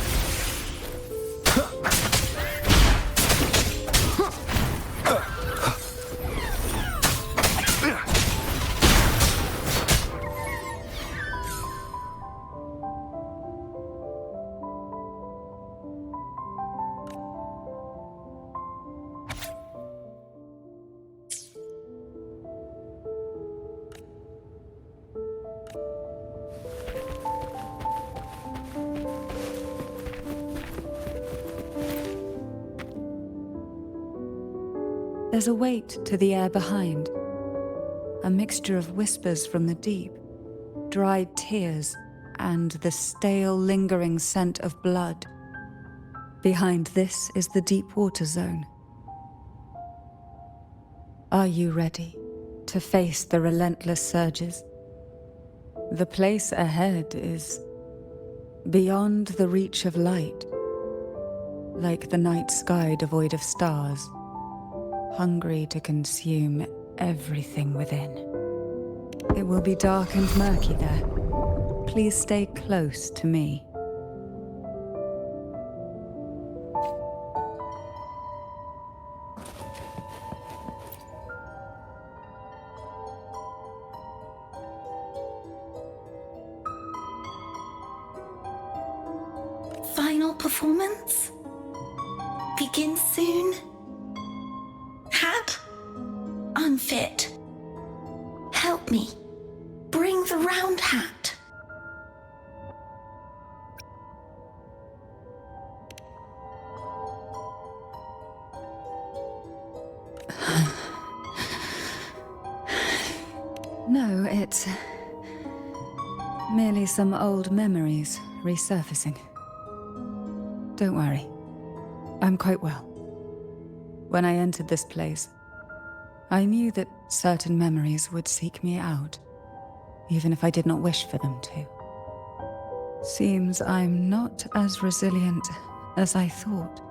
There's a weight to the air behind, a mixture of whispers from the deep, dried tears, and the stale, lingering scent of blood. Behind this is the deep water zone. Are you ready to face the relentless surges? The place ahead is beyond the reach of light, like the night sky devoid of stars, hungry to consume everything within. It will be dark and murky there. Please stay close to me. Final performance? Begins soon? Hat? Unfit. Help me. Bring the round hat. No, it's merely some old memories resurfacing. Don't worry. I'm quite well. When I entered this place, I knew that certain memories would seek me out, even if I did not wish for them to. Seems I'm not as resilient as I thought.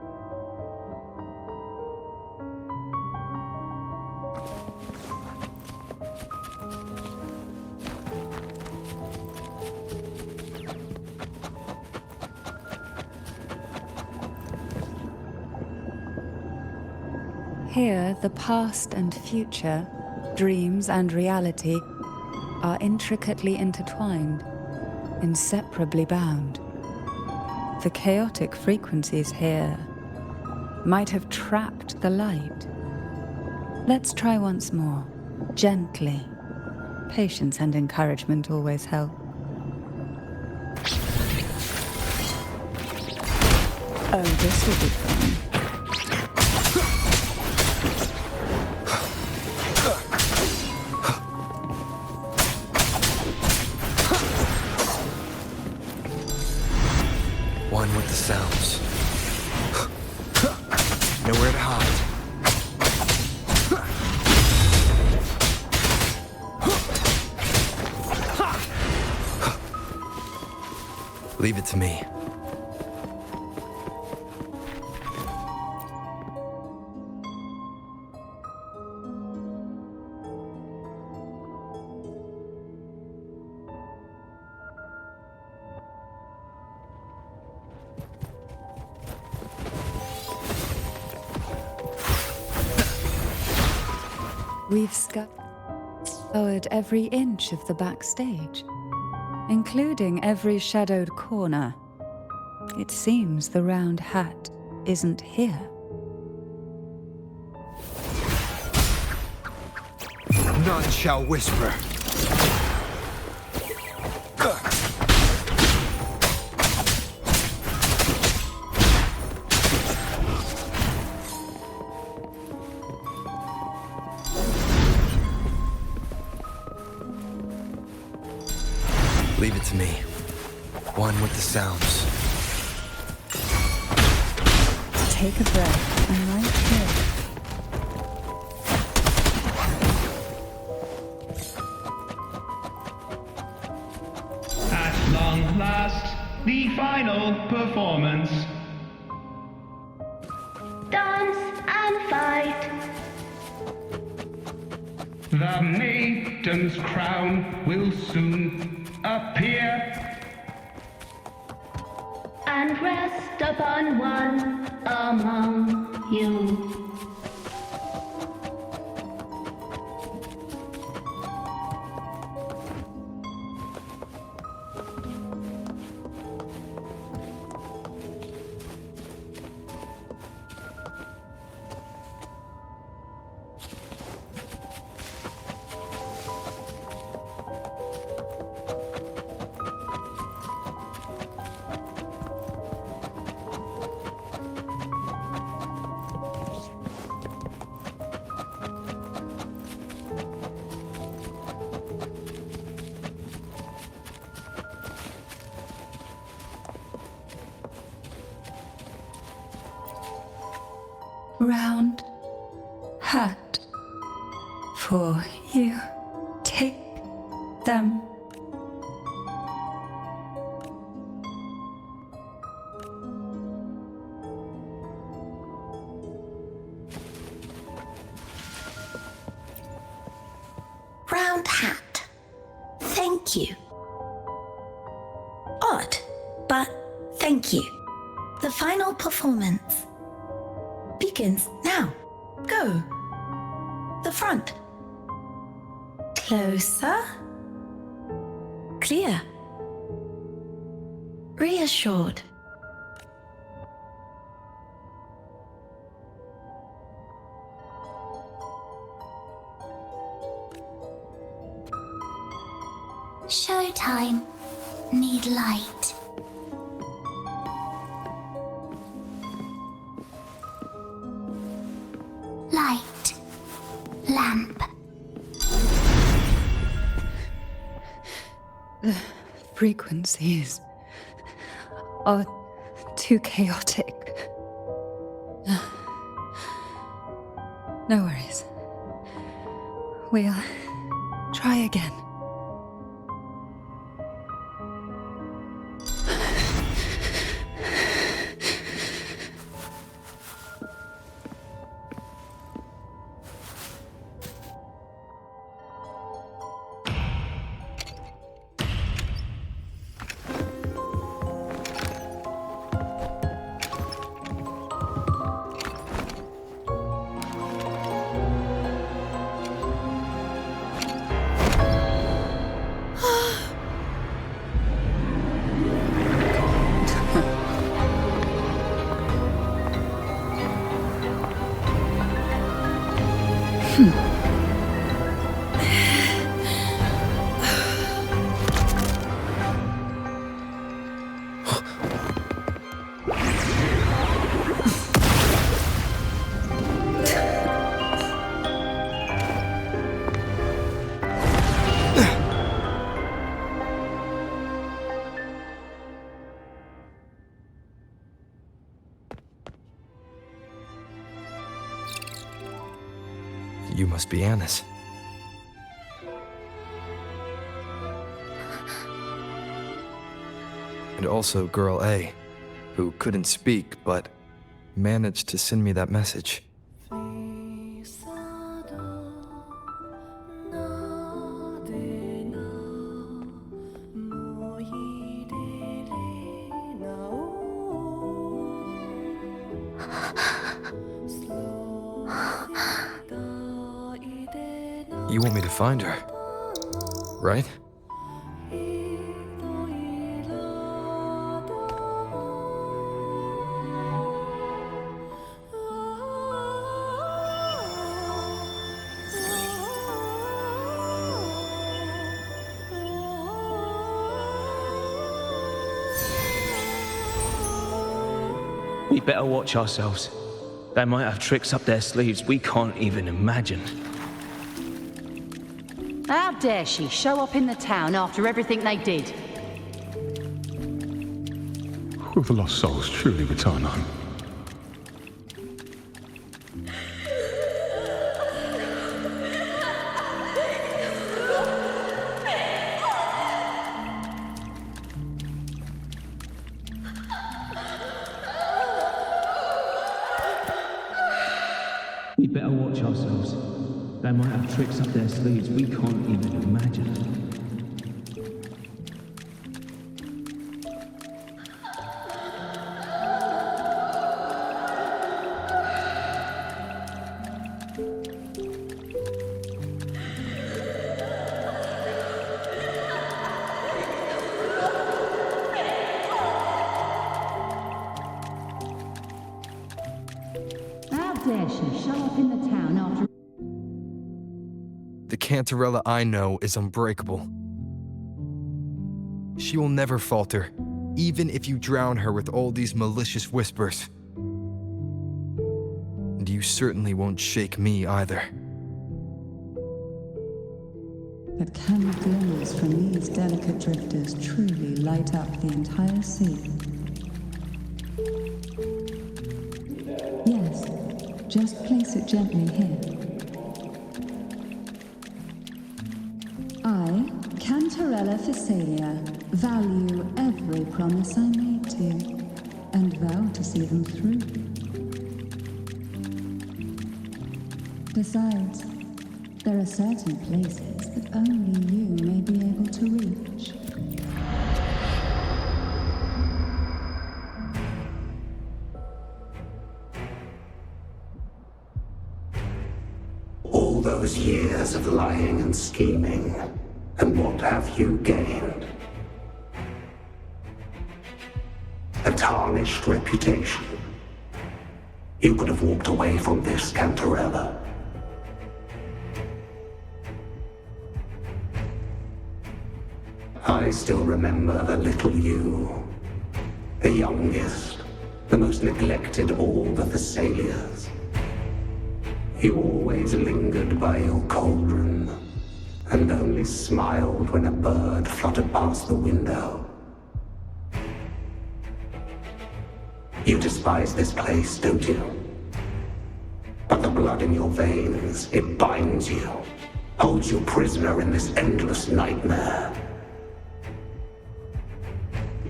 Here, the past and future, dreams and reality, are intricately intertwined, inseparably bound. The chaotic frequencies here might have trapped the light. Let's try once more, gently. Patience and encouragement always help. Oh, this will be fun. One with the sounds. Nowhere to hide. Leave it to me. We've scoured every inch of the backstage, including every shadowed corner. It seems the round hat isn't here. None shall whisper. Leave it to me. One with the sounds. Take a breath. I'm right here. At long last, the final performance. Dance and fight. The Maiden's crown will soon appear and rest upon one among you. Round hat for you. Take them. Round hat. Thank you. Odd, but thank you. The final performance begins now. Go. The front. Closer. Clear. Reassured. Showtime. Need light. Light. Lamp. The frequencies are too chaotic. No worries. We'll try again. You must be Annis. And also Girl A, who couldn't speak but managed to send me that message. You want me to find her, right? We better watch ourselves. They might have tricks up their sleeves we can't even imagine. How dare she show up in the town after everything they did? Will the lost souls truly return home? We better watch ourselves. They might have tricks up their sleeves we can't even imagine. How dare she show up in the town after... The Cantarella I know is unbreakable. She will never falter, even if you drown her with all these malicious whispers. And you certainly won't shake me either. But can the glimmers from these delicate drifters truly light up the entire sea? Yes, just place it gently here. I, Cantarella Physalia, value every promise I made to you, and vow to see them through. Besides, there are certain places that only you may be able to reach. All those years of lying and scheming, and what have you gained? A tarnished reputation. You could have walked away from this, Cantarella. I still remember the little you. The youngest, the most neglected of all the Thessalias. You always lingered by your cauldron, and only smiled when a bird fluttered past the window. You despise this place, don't you? But the blood in your veins, it binds you, holds you prisoner in this endless nightmare.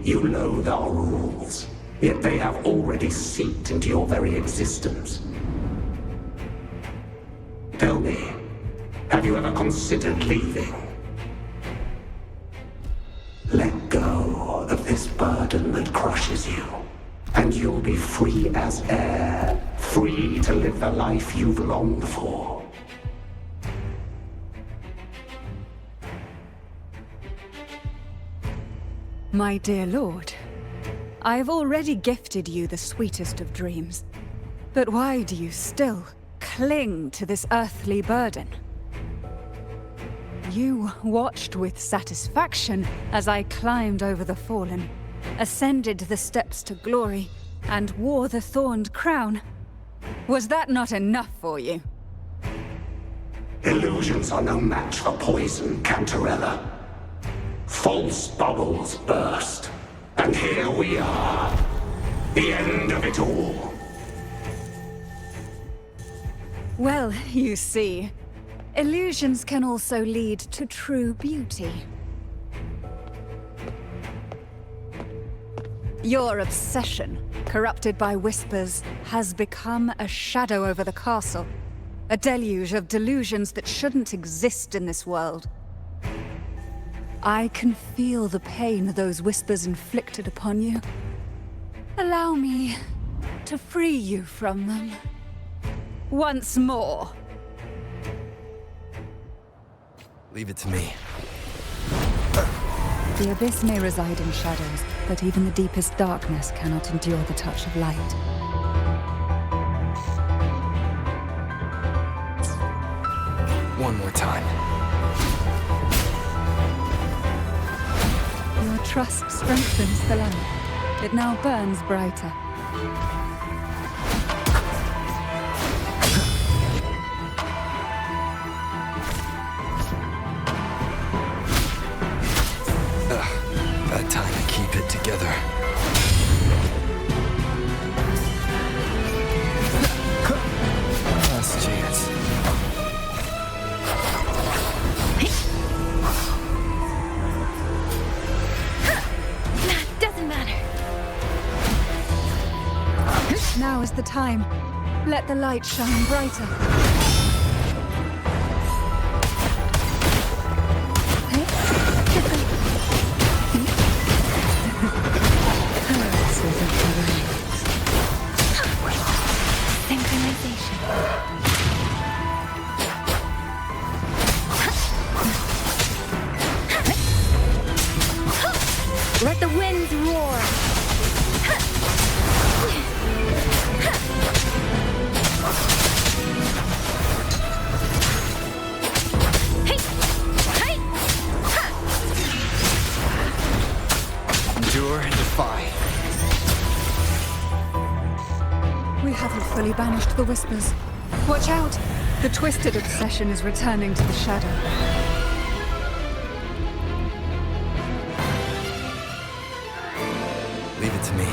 You loathe our rules, yet they have already seeped into your very existence. Tell me, have you ever considered leaving? Let go of this burden that crushes you, and you'll be free as air, free to live the life you've longed for. My dear lord, I have already gifted you the sweetest of dreams. But why do you still cling to this earthly burden? You watched with satisfaction as I climbed over the fallen, ascended the steps to glory, and wore the thorned crown. Was that not enough for you? Illusions are no match for poison, Cantarella. False bubbles burst, and here we are. The end of it all. Well, you see, illusions can also lead to true beauty. Your obsession, corrupted by whispers, has become a shadow over the castle. A deluge of delusions that shouldn't exist in this world. I can feel the pain those whispers inflicted upon you. Allow me to free you from them. Once more. Leave it to me. The abyss may reside in shadows, but even the deepest darkness cannot endure the touch of light. One more time. Your trust strengthens the lamp. It now burns brighter. Bad time to keep it together. Last chance. Doesn't matter. Now is the time. Let the light shine brighter. Let the winds roar. Endure and defy. We haven't fully banished the whispers. Watch out! The twisted obsession is returning to the shadow. Leave it to me.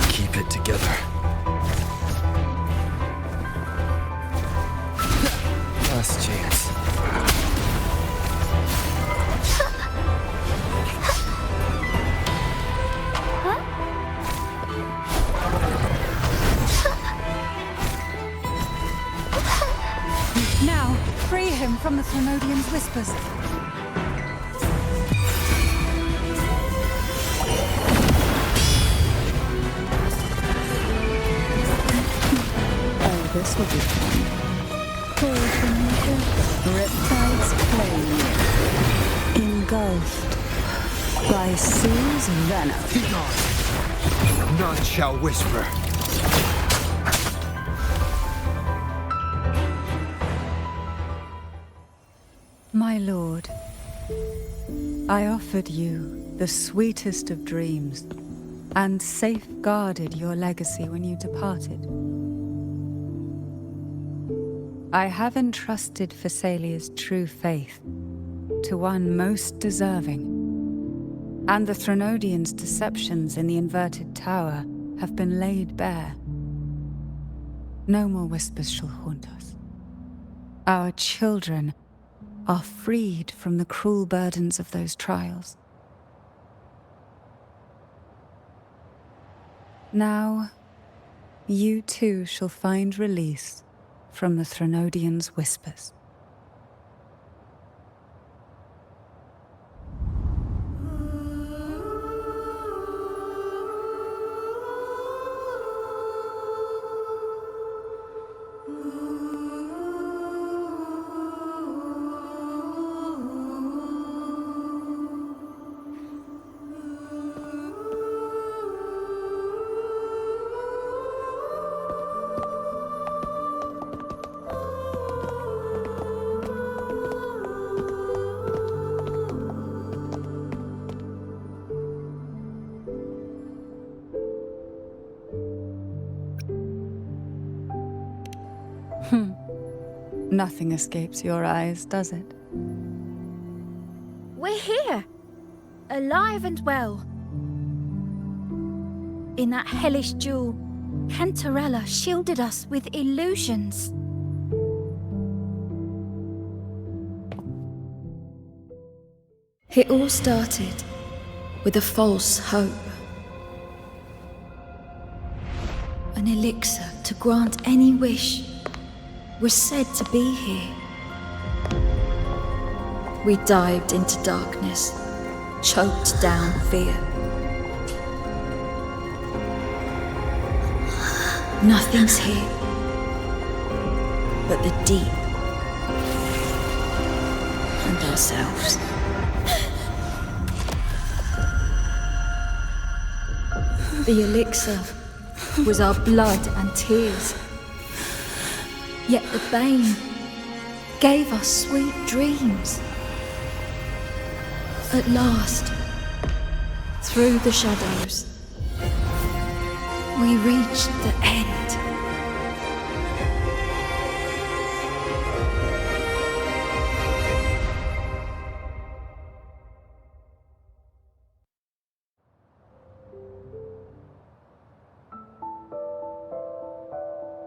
Keep it together. Last chance. Now, free him from the Thermodian's whispers. Oh, this will be fun. Porto Reptiles play engulfed by Sue's venom. None shall whisper. My lord, I offered you the sweetest of dreams and safeguarded your legacy when you departed. I have entrusted Phassalia's true faith to one most deserving, and the Threnodians' deceptions in the inverted tower have been laid bare. No more whispers shall haunt us. Our children are freed from the cruel burdens of those trials. Now, you too shall find release from the Threnodians' whispers. Nothing escapes your eyes, does it? We're here, alive and well. In that hellish duel, Cantarella shielded us with illusions. It all started with a false hope. An elixir to grant any wish was said to be here. We dived into darkness, choked down fear. Nothing's here but the deep and ourselves. The elixir was our blood and tears. Yet the bane gave us sweet dreams. At last, through the shadows, we reached the end.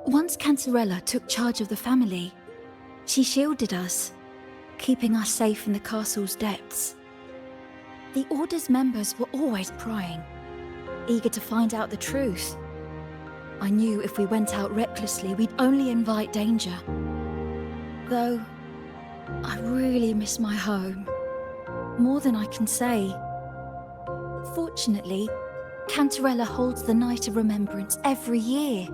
Once Cantarella took charge of the family, she shielded us, keeping us safe in the castle's depths. The Order's members were always prying, eager to find out the truth. I knew if we went out recklessly, we'd only invite danger. Though, I really miss my home, more than I can say. Fortunately, Cantarella holds the Night of Remembrance every year.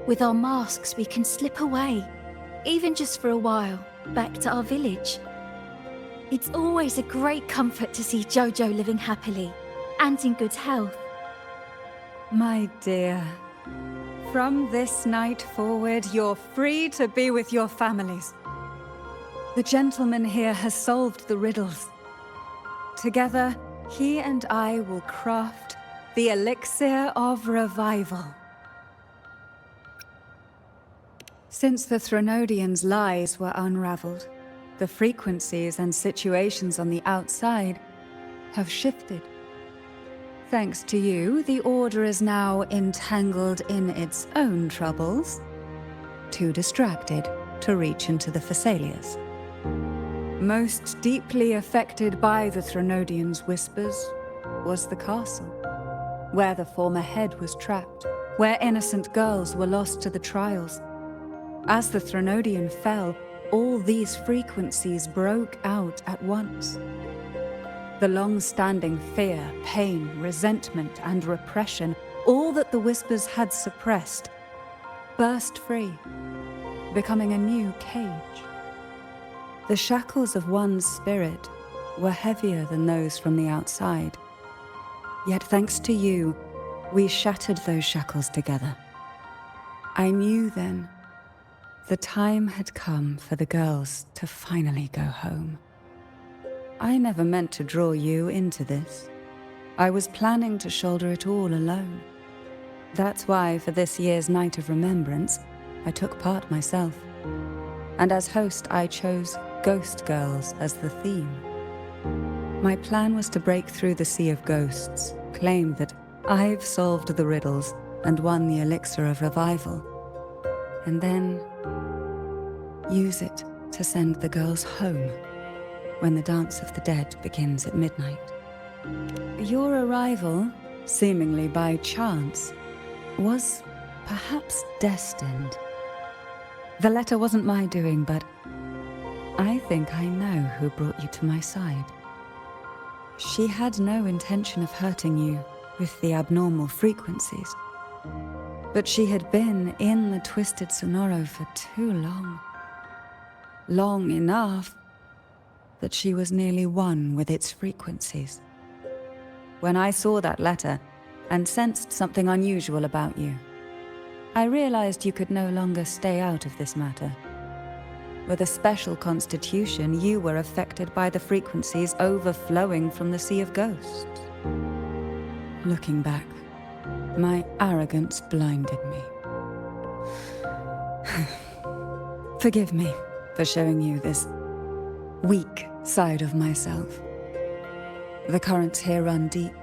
With our masks, we can slip away, even just for a while, back to our village. It's always a great comfort to see Jojo living happily and in good health. My dear, from this night forward, you're free to be with your families. The gentleman here has solved the riddles. Together, he and I will craft the elixir of revival. Since the Threnodians' lies were unraveled, the frequencies and situations on the outside have shifted. Thanks to you, the Order is now entangled in its own troubles, too distracted to reach into the Phassalias. Most deeply affected by the Threnodians' whispers was the castle, where the former head was trapped, where innocent girls were lost to the trials. As the Threnodian fell, all these frequencies broke out at once. The long-standing fear, pain, resentment, and repression, all that the whispers had suppressed, burst free, becoming a new cage. The shackles of one's spirit were heavier than those from the outside. Yet thanks to you, We shattered those shackles together. I knew then the time had come for the girls to finally go home. I never meant to draw you into this. I was planning to shoulder it all alone. That's why for this year's Night of Remembrance, I took part myself. And as host, I chose Ghost Girls as the theme. My plan was to break through the sea of ghosts, claim that I've solved the riddles and won the elixir of revival, and then use it to send the girls home when the Dance of the Dead begins at midnight. Your arrival, seemingly by chance, was perhaps destined. The letter wasn't my doing, but I think I know who brought you to my side. She had no intention of hurting you with the abnormal frequencies, but she had been in the Twisted Sonoro for too long. Long enough that she was nearly one with its frequencies. When I saw that letter and sensed something unusual about you, I realized you could no longer stay out of this matter. With a special constitution, you were affected by the frequencies overflowing from the Sea of Ghosts. Looking back, my arrogance blinded me. Forgive me for showing you this weak side of myself. The currents here run deep,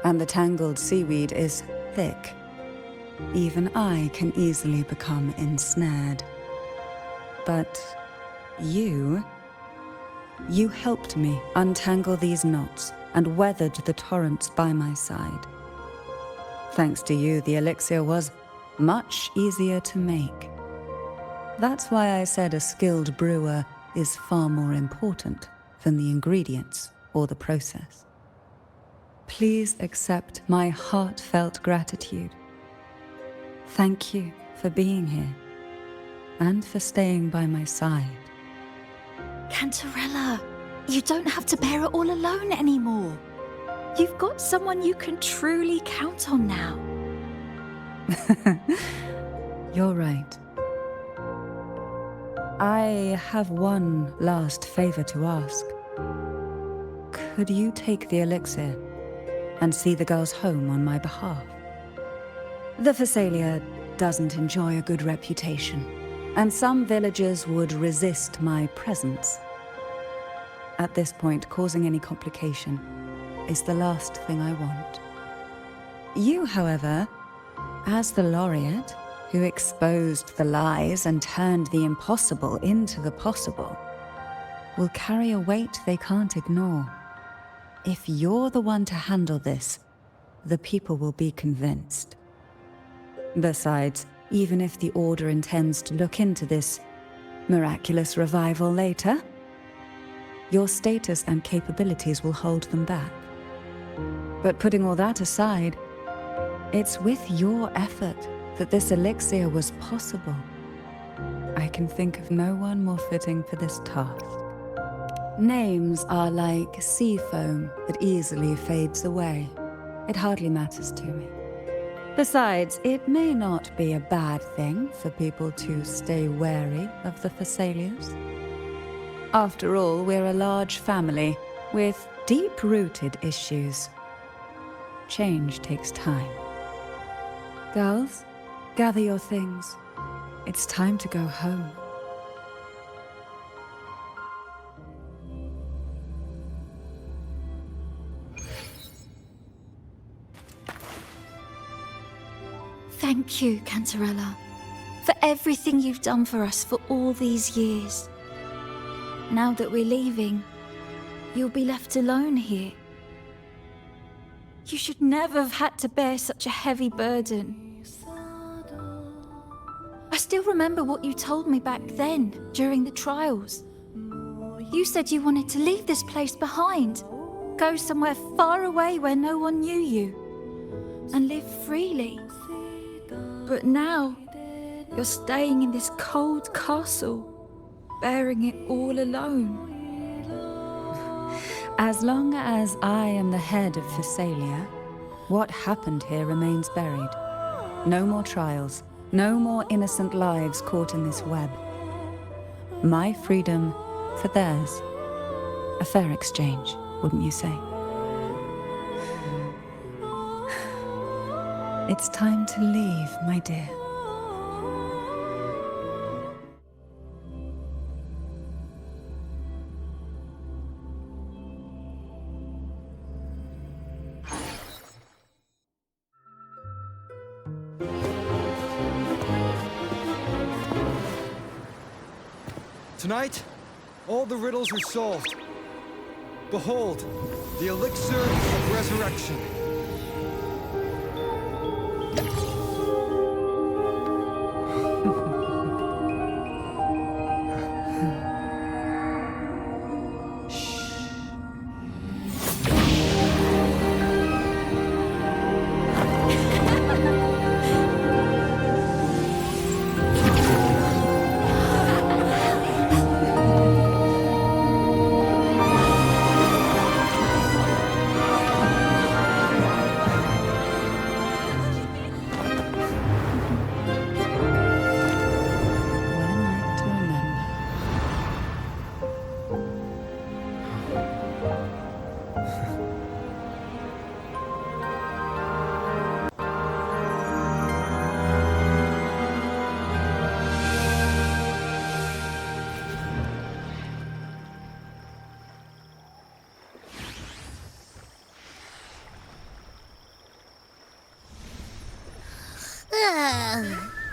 and the tangled seaweed is thick. Even I can easily become ensnared. But you helped me untangle these knots and weathered the torrents by my side. Thanks to you, the elixir was much easier to make. That's why I said a skilled brewer is far more important than the ingredients or the process. Please accept my heartfelt gratitude. Thank you for being here, and for staying by my side. Cantarella, you don't have to bear it all alone anymore. You've got someone you can truly count on now. You're right. I have one last favor to ask. Could you take the elixir and see the girls home on my behalf? The Phasalia doesn't enjoy a good reputation, and some villagers would resist my presence. At this point, causing any complication is the last thing I want. You, however, as the laureate who exposed the lies and turned the impossible into the possible, will carry a weight they can't ignore. If you're the one to handle this, the people will be convinced. Besides, even if the Order intends to look into this miraculous revival later, your status and capabilities will hold them back. But putting all that aside, it's with your effort that this elixir was possible. I can think of no one more fitting for this task. Names are like sea foam that easily fades away. It hardly matters to me. Besides, it may not be a bad thing for people to stay wary of the Phasalias. After all, we're a large family with deep-rooted issues. Change takes time. Girls, gather your things. It's time to go home. Thank you, Cantarella, for everything you've done for us for all these years. Now that we're leaving, you'll be left alone here. You should never have had to bear such a heavy burden. I still remember what you told me back then, during the trials. You said you wanted to leave this place behind, go somewhere far away where no one knew you, and live freely. But now, you're staying in this cold castle, bearing it all alone. As long as I am the head of Phasalia, What happened here remains buried. No more trials, no more innocent lives caught in this web. My freedom for theirs. A fair exchange, wouldn't you say? It's time to leave, my dear. Tonight, all the riddles are solved. Behold, the elixir of resurrection.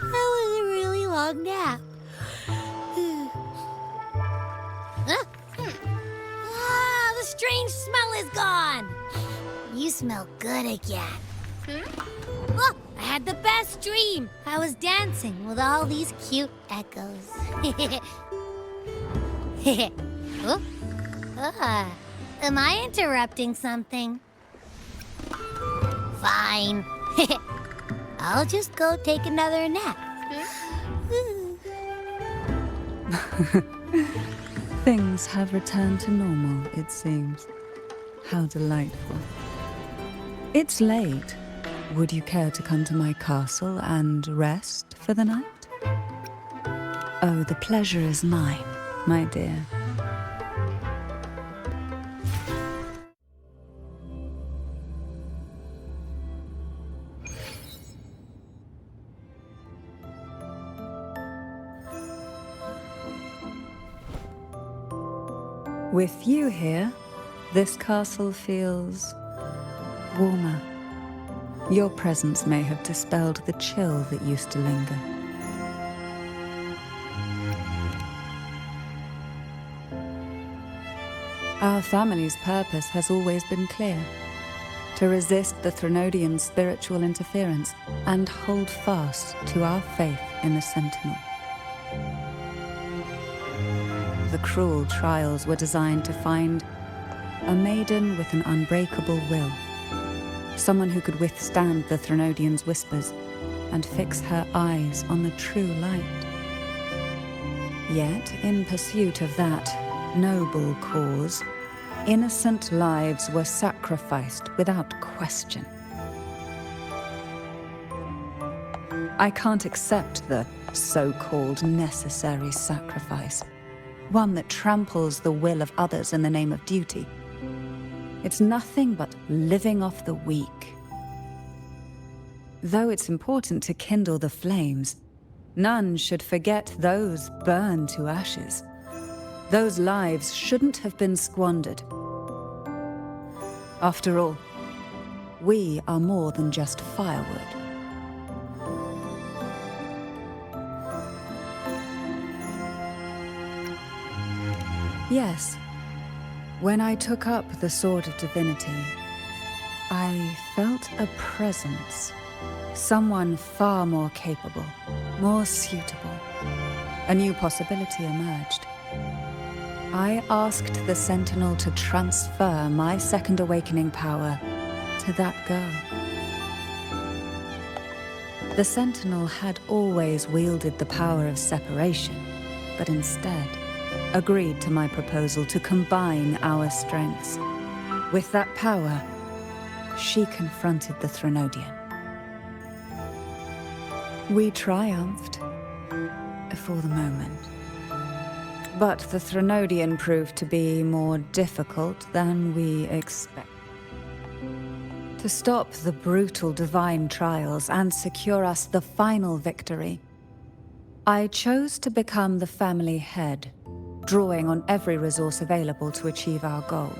That was a really long nap. The strange smell is gone. You smell good again. Oh, I had the best dream. I was dancing with all these cute echoes. Oh. Am I interrupting something? Fine. I'll just go take another nap. Things have returned to normal, it seems. How delightful. It's late. Would you care to come to my castle and rest for the night? Oh, the pleasure is mine, my dear. With you here, this castle feels warmer. Your presence may have dispelled the chill that used to linger. Our family's purpose has always been clear: to resist the Threnodians' spiritual interference and hold fast to our faith in the Sentinel. The cruel trials were designed to find a maiden with an unbreakable will, someone who could withstand the Threnodians' whispers and fix her eyes on the true light. Yet, in pursuit of that noble cause, innocent lives were sacrificed without question. I can't accept the so-called necessary sacrifice, one that tramples the will of others in the name of duty. It's nothing but living off the weak. Though it's important to kindle the flames, none should forget those burned to ashes. Those lives shouldn't have been squandered. After all, we are more than just firewood. Yes, when I took up the Sword of Divinity, I felt a presence. Someone far more capable, more suitable. A new possibility emerged. I asked the Sentinel to transfer my second awakening power to that girl. The Sentinel had always wielded the power of separation, but instead agreed to my proposal to combine our strengths. With that power, she confronted the Threnodian. We triumphed, for the moment. But the Threnodian proved to be more difficult than we expected. To stop the brutal divine trials and secure us the final victory, I chose to become the family head, drawing on every resource available to achieve our goal.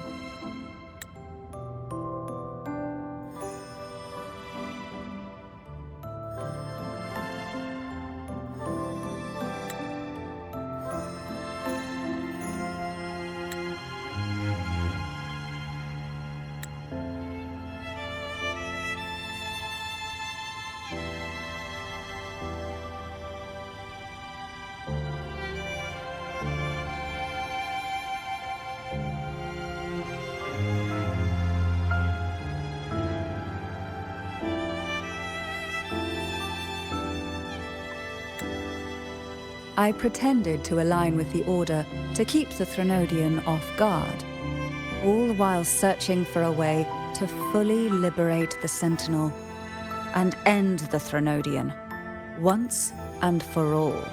I pretended to align with the Order to keep the Threnodian off guard, all while searching for a way to fully liberate the Sentinel and end the Threnodian, once and for all.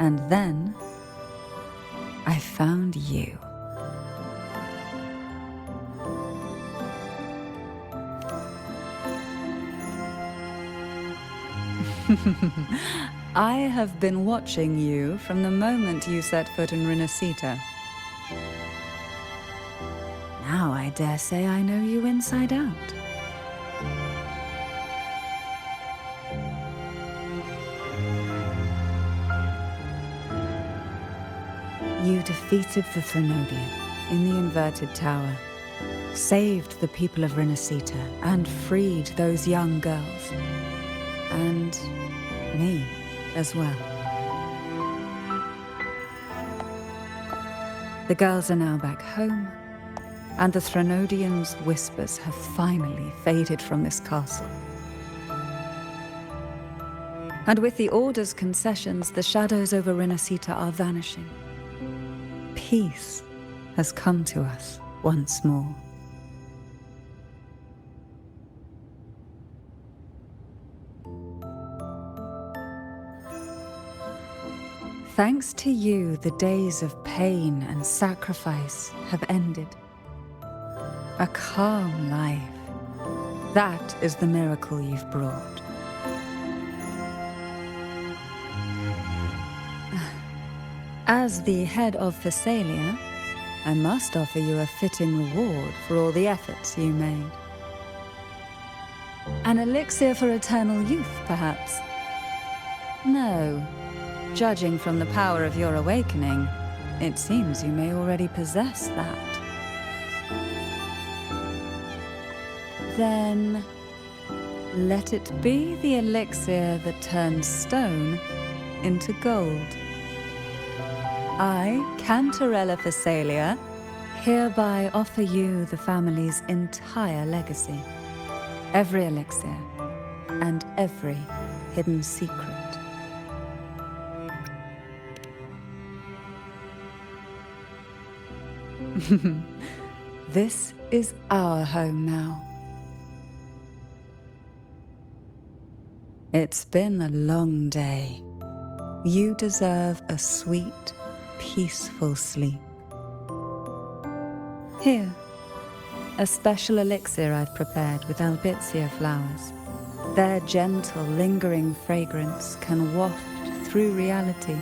And then, I found you. I have been watching you from the moment you set foot in Renacita. Now I dare say I know you inside out. You defeated the Threnodian in the Inverted Tower, saved the people of Renacita, and freed those young girls. And me as well. The girls are now back home, and the Threnodian's whispers have finally faded from this castle. And with the Order's concessions, the shadows over Renacita are vanishing. Peace has come to us once more. Thanks to you, the days of pain and sacrifice have ended. A calm life. That is the miracle you've brought. As the head of Thessalia, I must offer you a fitting reward for all the efforts you made. An elixir for eternal youth, perhaps? No. Judging from the power of your awakening, it seems you may already possess that. Then, let it be the elixir that turns stone into gold. I, Cantarella Thessalia, hereby offer you the family's entire legacy. Every elixir and every hidden secret. This is our home now. It's been a long day. You deserve a sweet, peaceful sleep. Here, a special elixir I've prepared with albizia flowers. Their gentle, lingering fragrance can waft through reality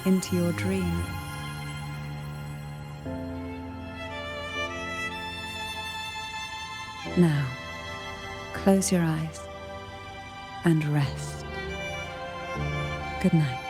into your dream. Now, close your eyes and rest. Good night.